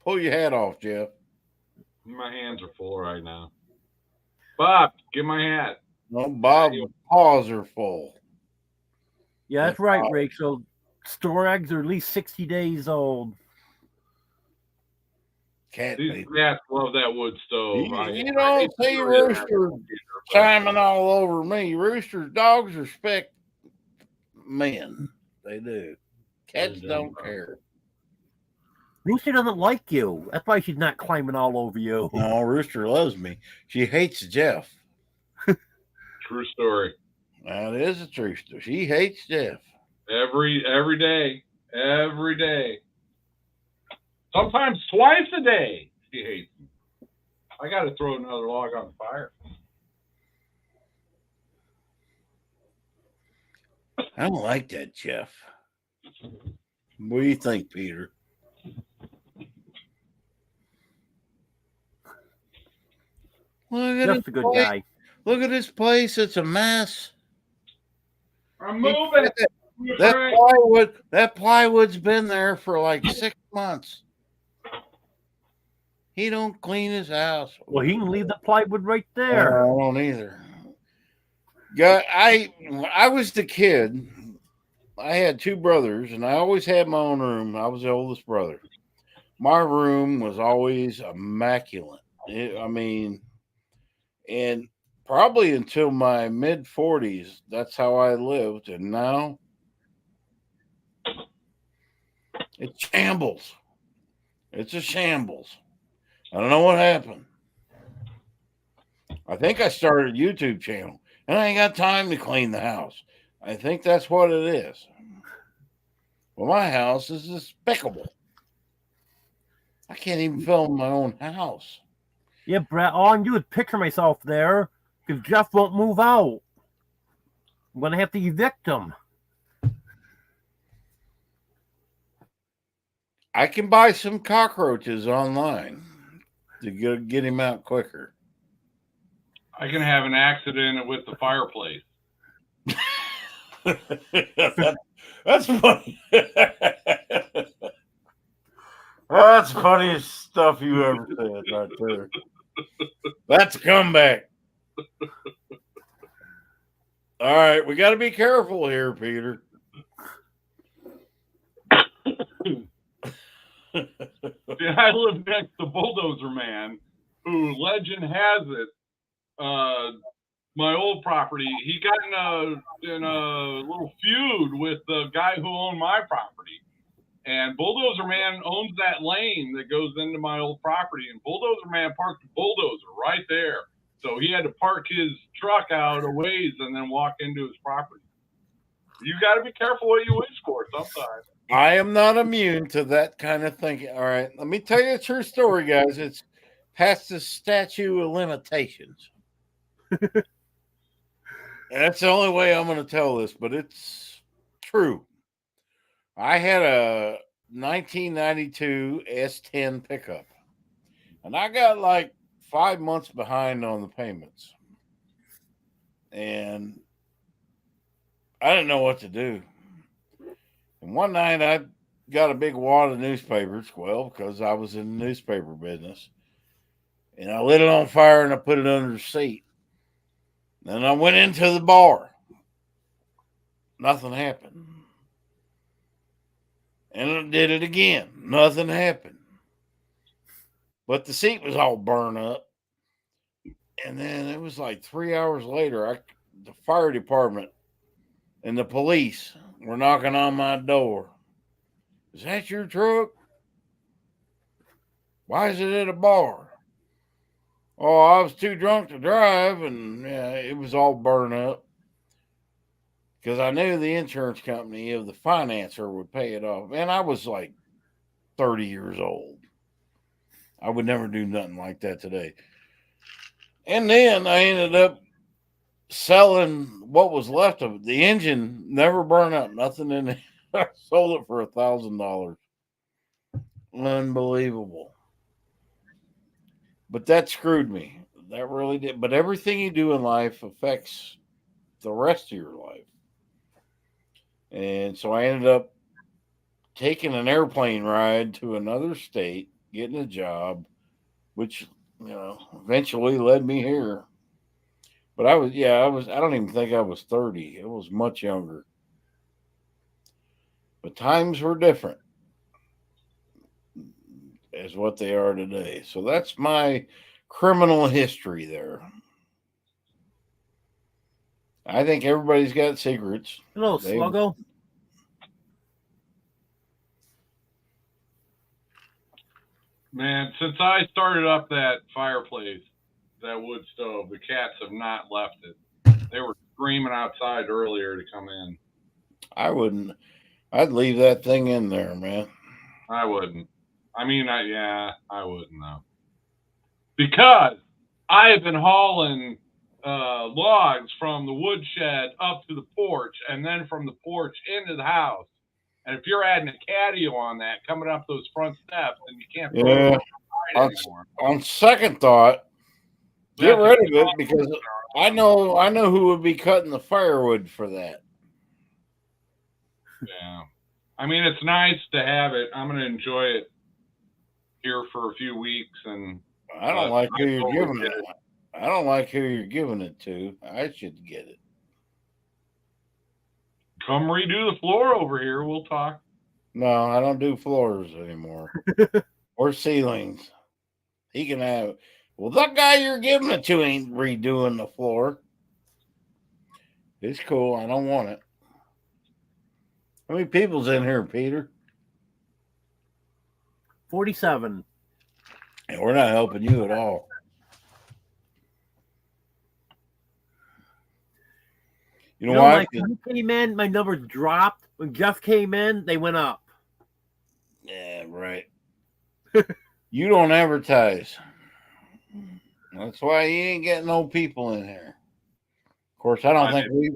Pull your hat off, Jeff. My hands are full right now. Bob, get my hat. No, Bob's paws are full. Yeah, that's right, Rick. So store eggs are at least 60 days old. These cats love that wood stove. You don't see Rooster chiming all over me. Rooster's dogs respect men. They do. Cats don't care. Rooster doesn't like you. That's why she's not climbing all over you. No, Rooster loves me. She hates Jeff. True story. That is a true story. She hates Jeff. Every day. Every day. Sometimes twice a day. She hates me. I got to throw another log on the fire. I don't like that, Jeff. What do you think, Peter? Jeff's a good guy. Look at this place. It's a mess. I'm moving. That plywood's been there for like 6 months. He don't clean his house. Well, he can leave the plywood right there. I don't either. I was the kid. I had two brothers, and I always had my own room. I was the oldest brother. My room was always immaculate. And probably until my mid-40s, that's how I lived. And now it's shambles. It's a shambles. I don't know what happened. I think I started a YouTube channel, and I ain't got time to clean the house. I think that's what it is. Well, my house is despicable. I can't even film my own house. Yeah, Brett, all I can do is picture myself there because Jeff won't move out. I'm going to have to evict him. I can buy some cockroaches online to get him out quicker. I can have an accident with the fireplace. That's funny. That's the funniest stuff you ever said right there. That's a comeback. All right, we got to be careful here, Peter. See, I live next to Bulldozer Man, who legend has it, my old property, he got in a little feud with the guy who owned my property. And Bulldozer Man owns that lane that goes into my old property, and Bulldozer Man parked the bulldozer right there. So he had to park his truck out a ways and then walk into his property. You got to be careful what you wish for sometimes. I am not immune to that kind of thinking. All right, let me tell you a true story, guys. It's past the statute of limitations. That's the only way I'm going to tell this, but it's true. I had a 1992 S10 pickup, and I got like 5 months behind on the payments. And I didn't know what to do. And one night I got a big wad of newspapers, well, because I was in the newspaper business. And I lit it on fire and I put it under the seat. Then I went into the bar. Nothing happened. And I did it again. Nothing happened. But the seat was all burned up. And then it was like 3 hours later, the fire department and the police were knocking on my door. Is that your truck? Why is it at a bar? Oh, I was too drunk to drive, and yeah, it was all burned up. Because I knew the insurance company of the financer would pay it off. And I was like 30 years old. I would never do nothing like that today. And then I ended up selling what was left of it. The engine never burned up, nothing in it. I sold it for $1,000. Unbelievable. But that screwed me. That really did. But everything you do in life affects the rest of your life. And so I ended up taking an airplane ride to another state, getting a job, which, eventually led me here. But I don't even think I was 30. I was much younger. But times were different as what they are today. So that's my criminal history there. I think everybody's got secrets. Hello, Sluggo. Man, since I started up that fireplace, that wood stove, the cats have not left it. They were screaming outside earlier to come in. I wouldn't. I'd leave that thing in there, man. I wouldn't. I wouldn't though. Because I have been hauling logs from the woodshed up to the porch and then from the porch into the house. And if you're adding a catio on that, coming up those front steps, then you can't throw it anymore. On second thought, get rid of it because I know who would be cutting the firewood for that. Yeah. I mean, it's nice to have it. I'm going to enjoy it here for a few weeks. And I don't like who you're giving it. I don't like who you're giving it to. I should get it. Come redo the floor over here. We'll talk. No, I don't do floors anymore. Or ceilings. He can have it. Well, that guy you're giving it to ain't redoing the floor. It's cool. I don't want it. How many people's in here, Peter? 47. And we're not helping you at all. You know why? Like when you came in, my numbers dropped. When Jeff came in, they went up. Yeah, right. You don't advertise. That's why you ain't getting no people in here. Of course, I don't think we...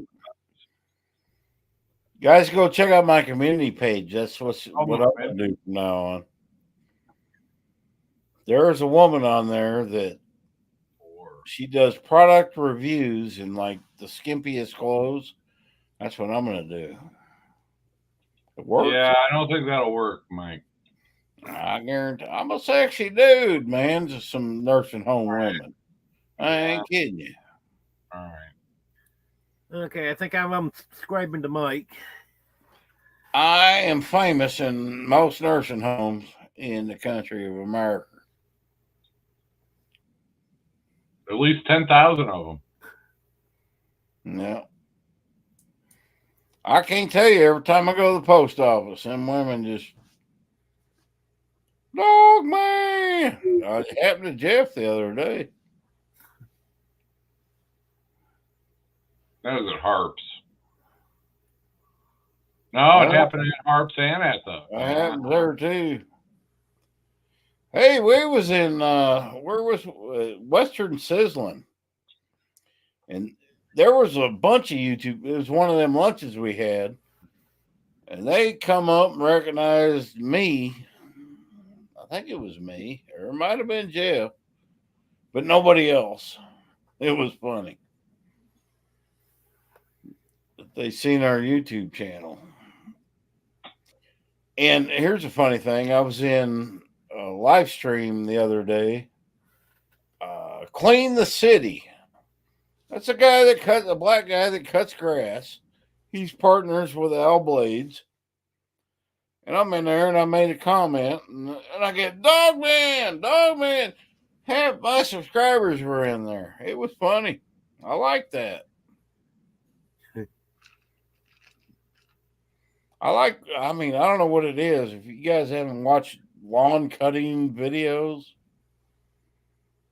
Guys, go check out my community page. That's what I'm going to do from now on. There's a woman on there that she does product reviews in like the skimpiest clothes. That's what I'm going to do. It works. Yeah, I don't think that'll work, Mike. I guarantee. I'm a sexy dude, man. Just some nursing home women. I ain't kidding you. All right. Okay, I think I'm subscribing to Mike. I am famous in most nursing homes in the country of America. At least 10,000 of them. No. I can't tell you, every time I go to the post office, them women just, dog man. It happened to Jeff the other day. That was at Harps. No, it happened at Harps and at the. It happened there too. Hey, we was in where was Western Sizzling, and there was a bunch of YouTube. It was one of them lunches we had, and they come up and recognized me. I think it was me, or it might have been Jeff, but nobody else. It was funny. They seen our YouTube channel. And here's a funny thing. I was in a live stream the other day. Clean the City. That's a guy a black guy that cuts grass. He's partners with Al Blades. And I'm in there and I made a comment and I get, dog man. Half my subscribers were in there. It was funny. I like that. I don't know what it is. If you guys haven't watched lawn cutting videos,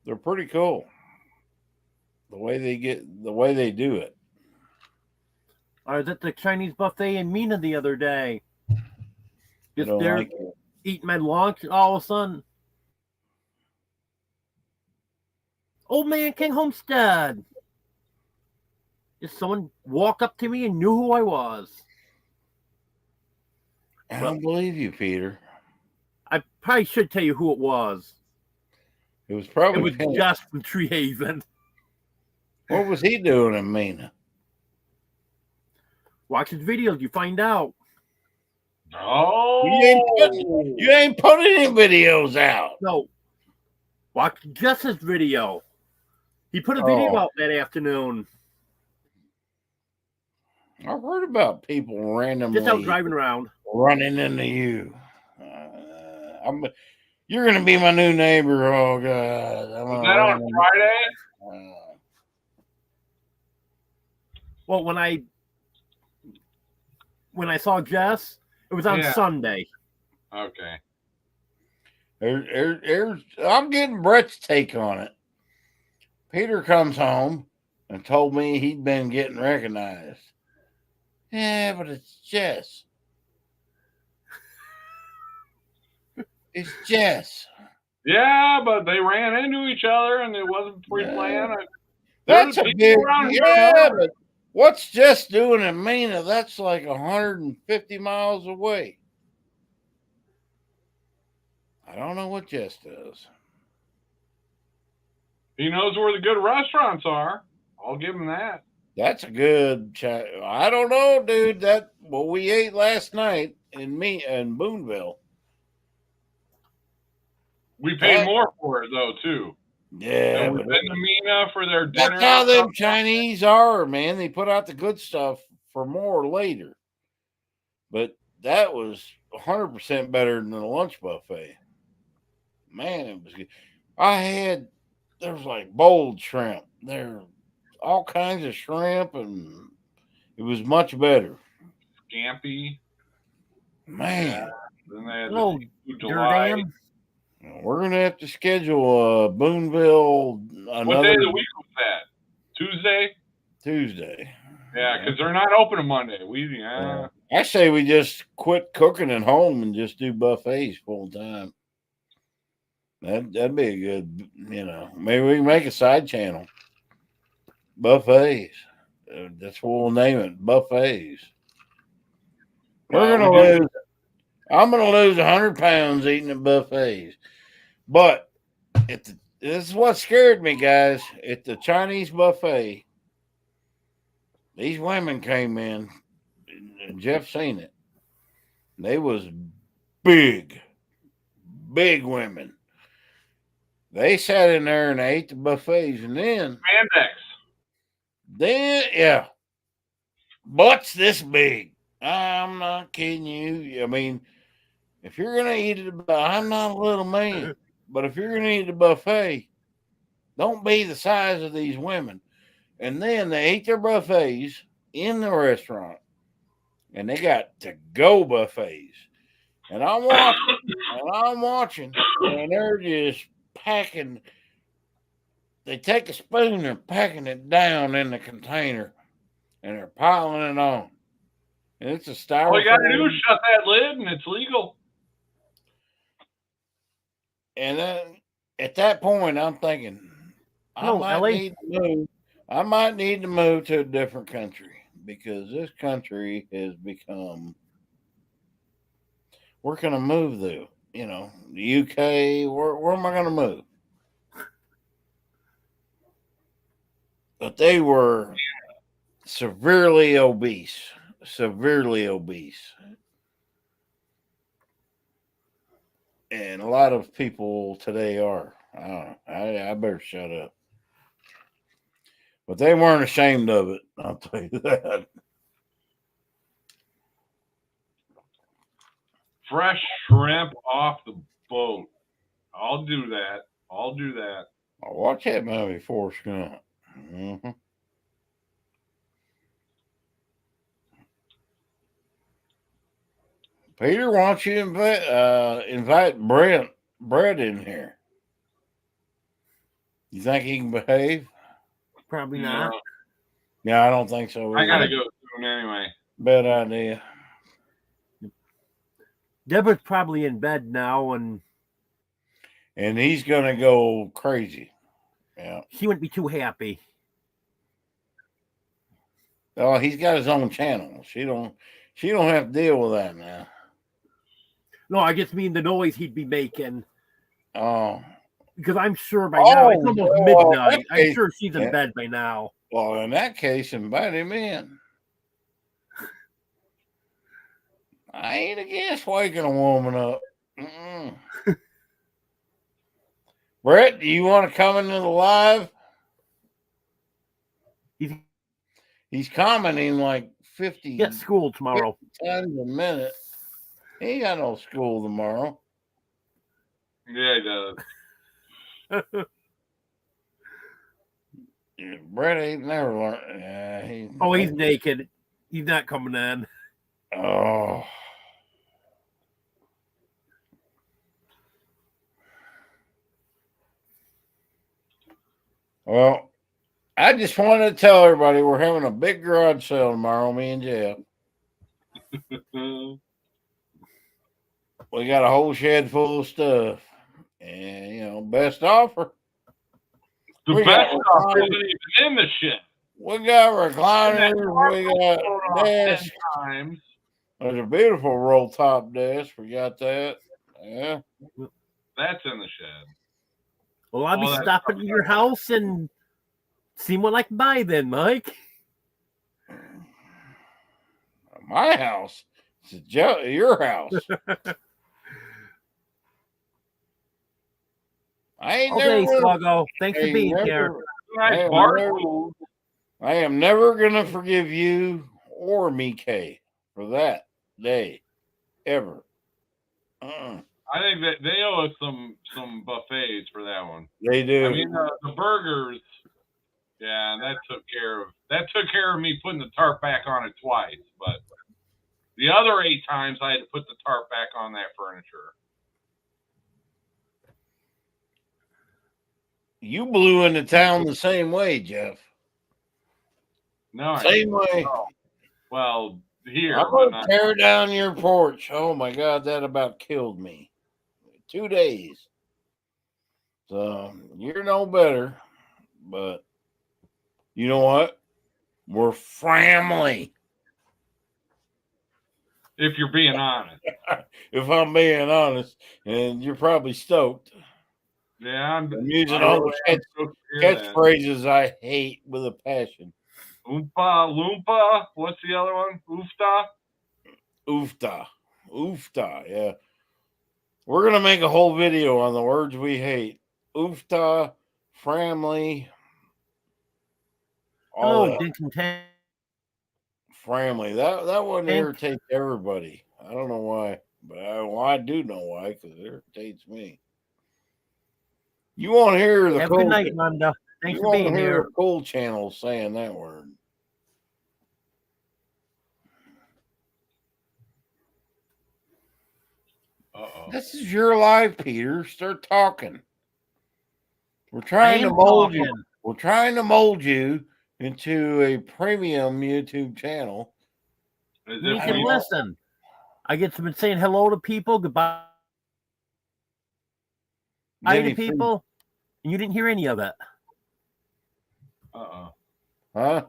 they're pretty cool. The way they do it. I was at the Chinese buffet in Mina the other day. Just Don't there like it. eating my lunch, and all of a sudden, old man King Homestead. Just someone walk up to me and knew who I was. I don't believe you, Peter. I probably should tell you who it was. It was It probably was Penn. Gus from Tree Haven. What was he doing in Mina? Watch his videos, you find out. Oh, You ain't putting any videos out. No. Watch Gus's video. He put a video out that afternoon. I've heard about people randomly Just out driving around. running into you. You're going to be my new neighbor. Oh, God. was that on Friday? Well, when I saw Jess, it was on Sunday. Okay. I'm getting Brett's take on it. Peter comes home and told me he'd been getting recognized. Yeah, but it's Jess. It's Jess. Yeah, but they ran into each other and it wasn't pre-planned. That's a big, Yeah, but what's Jess doing in Mina? That's like 150 miles away. I don't know what Jess does. He knows where the good restaurants are. I'll give him that. That's a good chat. I don't know, dude. We ate last night in Boonville. We paid more for it though, too. Yeah, And we've been to Mina for their dinner. that's how them Chinese are, man. They put out the good stuff for more later. But that was 100% better than the lunch buffet. Man, it was good. There was like boiled shrimp. There all kinds of shrimp, and it was much better. Scampi. Man. Then they had Oh, the seafood delight. damn. We're going to have to schedule a Boonville What day of the week was that? Tuesday? Tuesday. Yeah, because they're not open on Monday. I say we just quit cooking at home and just do buffets full time. That'd be a good, maybe we can make a side channel. Buffets. That's what we'll name it. Buffets. I'm going to lose 100 pounds eating at buffets. But this is what scared me, guys. At the Chinese buffet, these women came in, and Jeff seen it. They was big women. They sat in there and ate the buffets, and then butts this big. I'm not kidding you. I mean, If you're gonna eat at I'm not a little man, but if you're gonna eat at a buffet, don't be the size of these women. And then they eat their buffets in the restaurant, and they got to-go buffets. And I'm watching, and they're just packing. They take a spoon and packing it down in the container, and they're piling it on. And it's a styrofoam. All you got to do is shut that lid, and it's legal. And then at that point, I'm thinking, I might need to move to a different country, because this country has become. Where can I move though? You know, the UK. Where am I going to move? But they were severely obese. And a lot of people today are. I don't know. I better shut up. But they weren't ashamed of it, I'll tell you that. Fresh shrimp off the boat. I'll do that. I watched that movie, Forrest Gump. Mm-hmm. Peter, why don't you invite Brett in here? You think he can behave? Probably not. Yeah, I don't think so. I gotta go soon anyway. Bad idea. Deborah's probably in bed now, and he's gonna go crazy. Yeah, she wouldn't be too happy. Oh, he's got his own channel. She don't have to deal with that now. No, I just mean the noise he'd be making. Oh. Because I'm sure by now it's almost midnight. I'm sure she's in yeah. bed by now. Well, in that case, invite him in. I ain't against waking a woman up. Brett, do you want to come into the live? He's commenting like 50 Get school tomorrow. 50 times a minute. He ain't got no school tomorrow. Yeah, he does. Brett ain't never learned. He's naked. He's not coming in. Oh. Well, I just wanted to tell everybody we're having a big garage sale tomorrow, me and Jeff. We got a whole shed full of stuff. And, best offer. The best offer isn't even in the shed. We got recliners. We got desks. There's a beautiful roll top desk. We got that. Yeah. That's in the shed. Well, I'll be stopping at your house and seeing what I can buy then, Mike. My house? It's your house. I ain't okay, never. Sluggo. Thanks for being here. I am never gonna forgive you or me, Kay, for that day, ever. I think that they owe us some buffets for that one. They do. I mean, the burgers. Yeah, that took care of me putting the tarp back on it twice. But the other 8 times, I had to put the tarp back on that furniture. You blew into town the same way, Jeff. No, same way. Well, here. I'm gonna tear down your porch. Oh my God, that about killed me. 2 days. So you're no better, but you know what? We're family. If you're being honest. If I'm being honest, and you're probably stoked. Yeah, I'm using all the catchphrases I hate with a passion. Oompa Loompa. What's the other one? Oofta. Yeah. We're going to make a whole video on the words we hate. Oofta, family. Hello, Family. That one irritates everybody. I don't know why. But I do know why, because it irritates me. You won't hear the Have a good night, Nanda. Thanks you for won't being hear here. a cool channel saying that word. Uh-oh. This is your life, Peter. Start talking. We're I trying to am mold you. talking. We're trying to mold you into a premium YouTube channel. As You if need to we, listen. I get to been saying hello to people, goodbye to Jenny people, and you didn't hear any of it. uh-oh. Huh?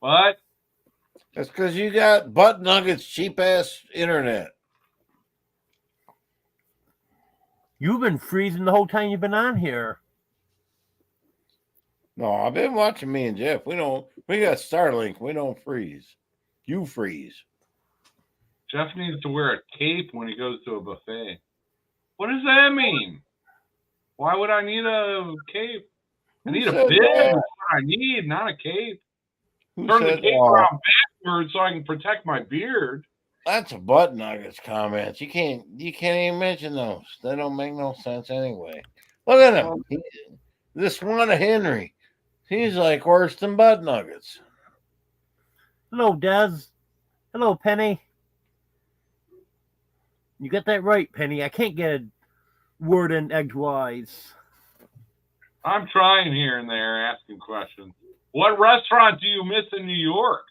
What? That's because you got butt nuggets, cheap ass internet. You've been freezing the whole time you've been on here. No, I've been watching me and Jeff. We got Starlink. We don't freeze. You freeze. Jeff needs to wear a cape when he goes to a buffet. What does that mean? Why would I need a cape? I Who need a said bib. that? That's what I need, not a cape. Who Turn the said cape that? around backwards so I can protect my beard. That's a butt nuggets comments. You can't even mention those. They don't make no sense anyway. Look at him. This one of Henry. He's like worse than butt nuggets. Hello, Des. Hello, Penny. You got that right, Penny. I can't get a word in edgewise. I'm trying here and there, asking questions. What restaurant do you miss in New York?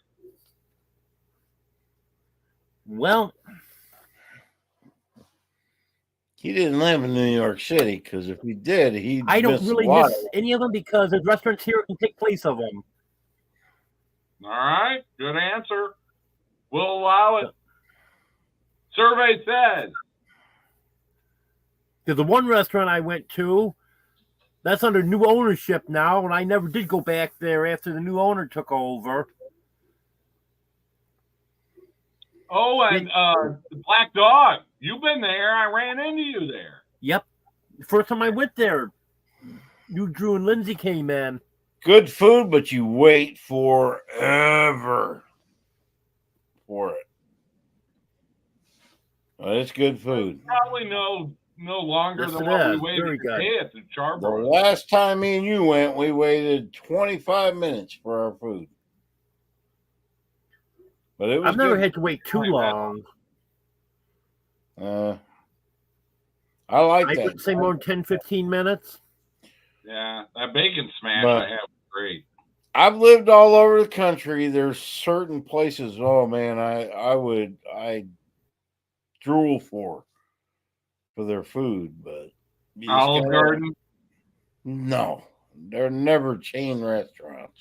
Well, He didn't live in New York City because if he did, he'd I don't miss really a lot. miss any of them because the restaurants here can take place of them. All right, good answer. We'll allow it. Survey says. There's the one restaurant I went to, that's under new ownership now, and I never did go back there after the new owner took over. Oh, and Black Dog, you've been there. I ran into you there. Yep. The first time I went there, you, Drew, and Lindsay came in. Good food, but you wait forever for it. It's good food. Probably no longer Yes, than it what we is. waited Very good. today at the The Charbroil. last time me and you went, we waited 25 minutes for our food. But it was I've never good. had to wait too long. I like I that. wouldn't say more than 10, 15 minutes. Yeah, that bacon smash But- I have is great. I've lived all over the country. There's certain places, oh man, I drool for their food, but you just Olive gotta- Garden. No, they're never chain restaurants.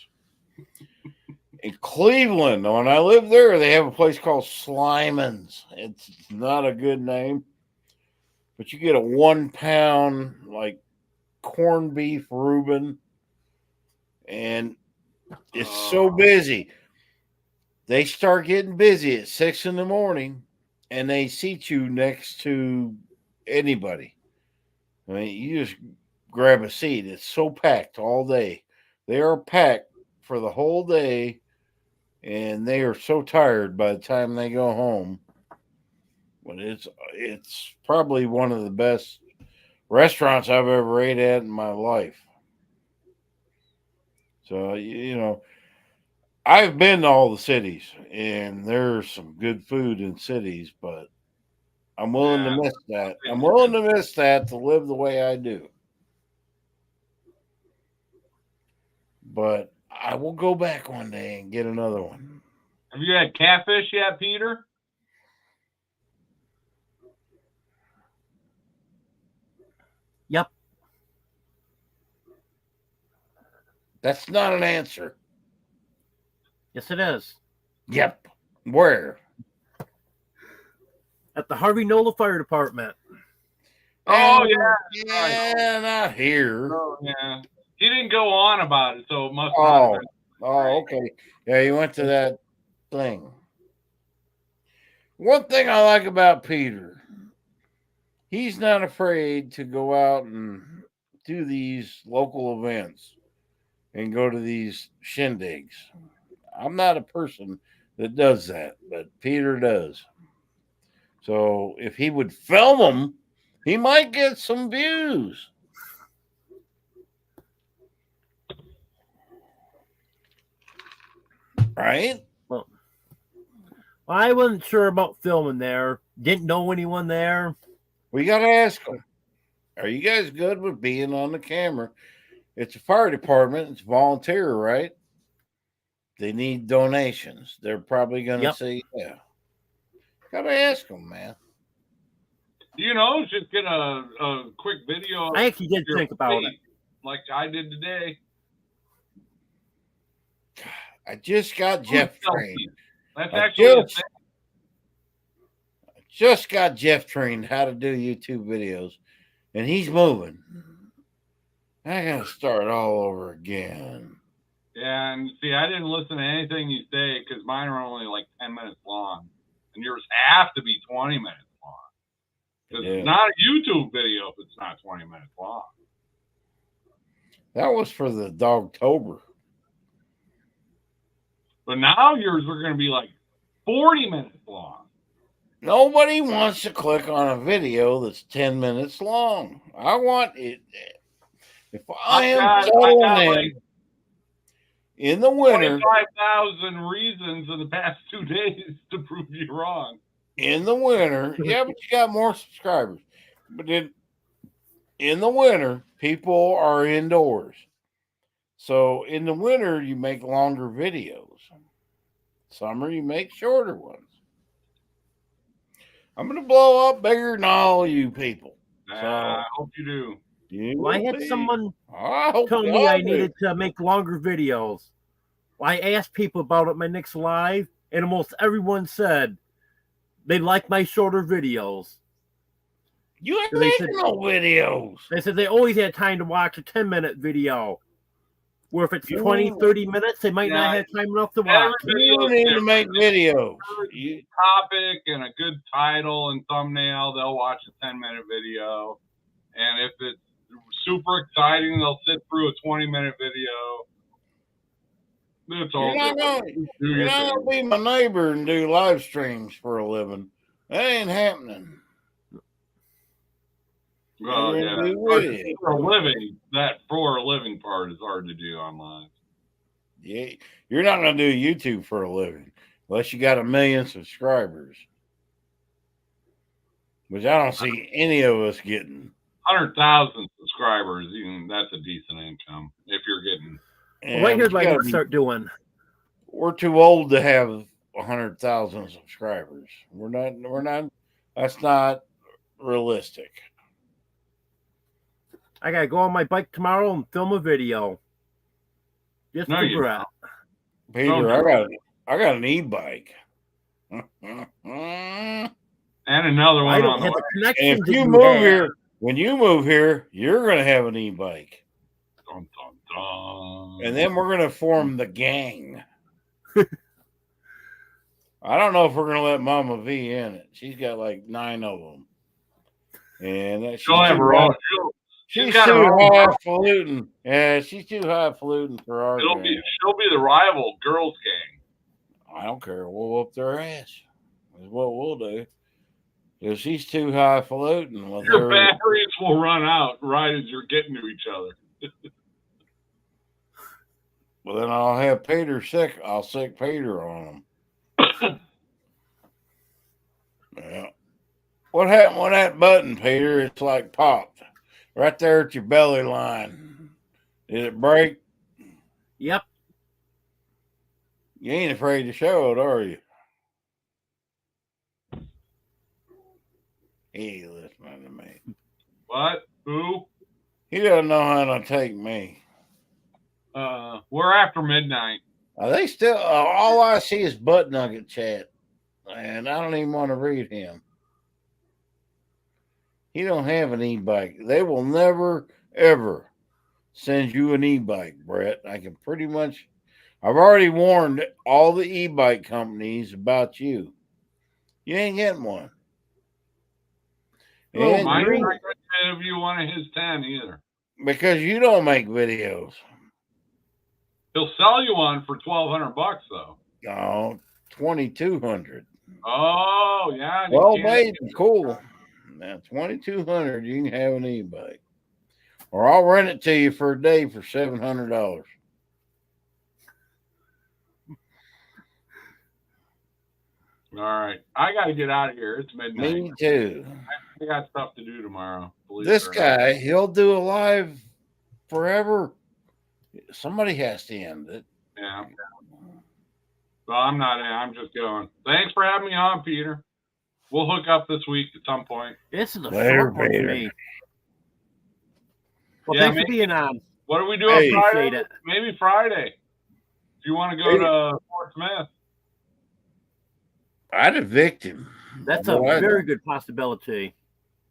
In Cleveland, when I lived there, they have a place called Slyman's. It's not a good name, but you get a 1 pound like corned beef Reuben, and it's so busy. They start getting busy at 6 a.m, and they seat you next to anybody. I mean, you just grab a seat. It's so packed all day. They are packed for the whole day, and they are so tired by the time they go home. But it's probably one of the best restaurants I've ever ate at in my life. So, I've been to all the cities, and there's some good food in cities, but I'm willing to miss that. I'm willing to miss that to live the way I do. But I will go back one day and get another one. Have you had catfish yet, Peter? Yep. That's not an answer. Yes, it is. Yep. Where? At the Harvey Nola Fire Department. Oh, yeah. Yeah, not here. Oh, yeah. He didn't go on about it, so it must not Oh, have been. oh, okay. Yeah, you went to that thing. One thing I like about Peter, he's not afraid to go out and do these local events and go to these shindigs. I'm not a person that does that, but Peter does. So if he would film them, he might get some views. Right? Well, I wasn't sure about filming there. Didn't know anyone there. We got to ask them. Are you guys good with being on the camera? It's a fire department. It's volunteer, right? They need donations. They're probably going to say, yeah. Got to ask them, man. You know, just get a quick video. I actually did think about it. Like I did today. I just got Jeff trained. That's actually just got Jeff trained how to do YouTube videos, and he's moving. I gotta start all over again. Yeah, and see, I didn't listen to anything you say because mine are only like 10 minutes long, and yours have to be 20 minutes long. Because it's not a YouTube video if it's not 20 minutes long. That was for the Dogtober. But now yours are going to be like 40 minutes long. Nobody wants to click on a video that's 10 minutes long. I want it. If I am in the winter, 25,000 reasons in the past 2 days to prove you wrong. In the winter, yeah, but you got more subscribers. But then in the winter, people are indoors. So in the winter, you make longer videos. Summer, you make shorter ones. I'm going to blow up bigger than all you people. I hope you do. Well, I had someone tell me I needed to make longer videos. Well, I asked people about it at my next live, and almost everyone said they like my shorter videos. You ain't making no videos. They said they always had time to watch a 10-minute video. Where if it's 20, 30 minutes, they might not have time enough to watch. You need to make videos. Topic and a good title and thumbnail, they'll watch a 10-minute video. And if it's super exciting, they'll sit through a 20-minute video. That's all. You're not going to be my neighbor and do live streams for a living. That ain't happening. Well, yeah. For a living part is hard to do online. Yeah, you're not going to do YouTube for a living unless you got 1 million subscribers, which I don't see any of us getting. 100,000 subscribers, even that's a decent income if you're getting. Well, right here's what I gotta start doing. We're too old to have 100,000 subscribers. We're not. That's not realistic. I gotta go on my bike tomorrow and film a video. Just for Brett. Peter, I got an e-bike. And another one. I don't have the connection. And if you move here, when you move here, you're gonna have an e-bike. Dun, dun, dun. And then we're gonna form the gang. I don't know if we're gonna let Mama V in it. She's got like 9 of them, and she'll have her own. She's too highfalutin. Yeah, she's too highfalutin for our She'll be the rival girls gang. I don't care. We'll whoop their ass. That's what we'll do. If she's too highfalutin, your batteries will run out right as you're getting to each other. Well, then I'll have Peter sick. I'll sick Peter on them. Yeah. What happened with that button, Peter? It's like popped. Right there at your belly line. Did it break? Yep. You ain't afraid to show it, are you? He listening to me. What? Who? He doesn't know how to take me. We're after midnight. Are they still? All I see is Butt Nugget chat, and I don't even want to read him. He don't have an e-bike. They will never, ever send you an e-bike, Brett. I can pretty much. I've already warned all the e-bike companies about you. You ain't getting one. Well, mine's not going to give you one of his 10 either. Because you don't make videos. He'll sell you one for $1,200 though. No, $2,200. Oh, yeah. Well, you can't- baby, cool. Now, 2,200, you can have an e-bike. Or I'll rent it to you for a day for $700. All right. I got to get out of here. It's midnight. Me too. I got stuff to do tomorrow. believe This it or not. guy, he'll do a live forever. Somebody has to end it. Yeah. Well, I'm not. I'm just going. Thanks for having me on, Peter. We'll hook up this week at some point. This is a Later, short one for Peter. me. Well, Yeah, thanks for maybe- being on. What are we doing Hey. Friday? Appreciate it. Maybe Friday. If you want to go to Fort Smith. I'd evict him. That's a Boy, very good possibility.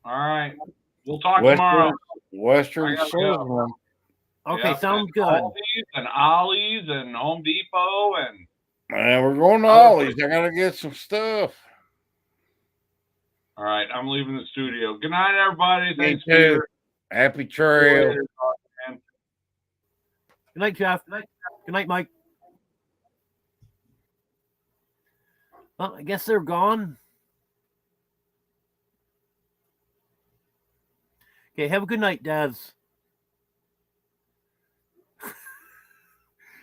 All right. We'll talk tomorrow. Western I gotta go. Salesman. Okay, Yeah, sounds and good. Aldi's and Ollie's and Home Depot and Man, we're going to Ollie's. I gotta get some stuff. all right. I'm leaving the studio. Good night, everybody. Me Thanks, too. Peter. Happy trail. Later. Good night, Jeff. Good night, Mike. Well, I guess they're gone. Okay, have a good night, Des.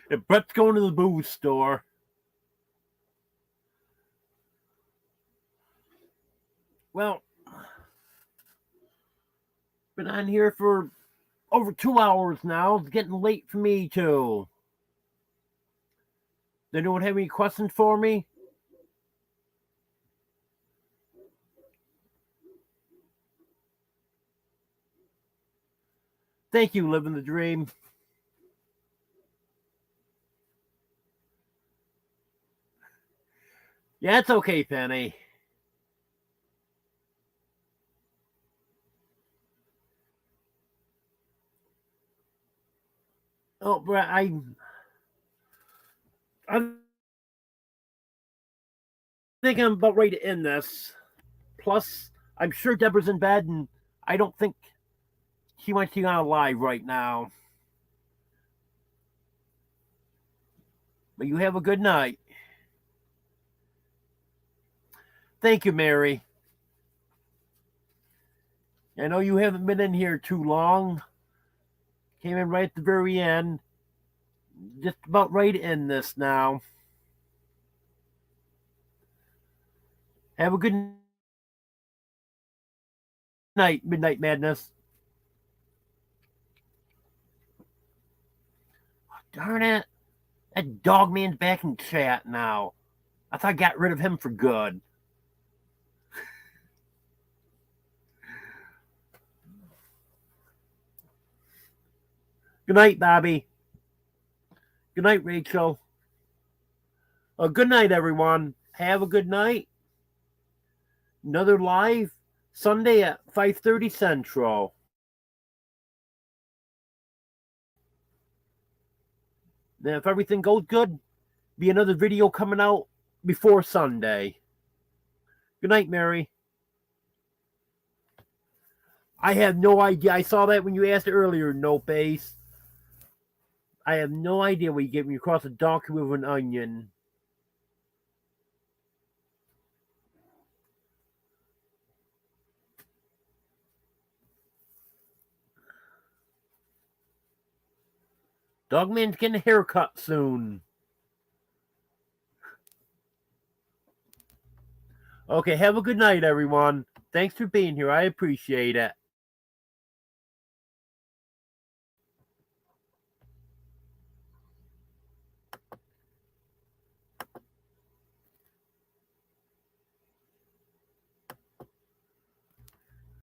If Brett's going to the booze store. Well, been on here for over 2 hours now. It's getting late for me, too. Does anyone have any questions for me? Thank you, Living the Dream. Yeah, it's okay, Penny. Oh, Brett, I think I'm about ready to end this. Plus, I'm sure Deborah's in bed, and I don't think she wants to go on live right now. But you have a good night. Thank you, Mary. I know you haven't been in here too long. Came in right at the very end. Just about ready to end this now. Have a good night, Midnight Madness. Darn it. That dog man's back in chat now. I thought I got rid of him for good. Good night, Bobby. Good night, Rachel. Good night, everyone. Have a good night. Another live Sunday at 5:30 Central. Then if everything goes good, be another video coming out before Sunday. Good night, Mary. I have no idea. I saw that when you asked earlier, No Base. I have no idea what you get when you cross a donkey with an onion. Dogman's getting a haircut soon. Okay, have a good night, everyone. Thanks for being here. I appreciate it.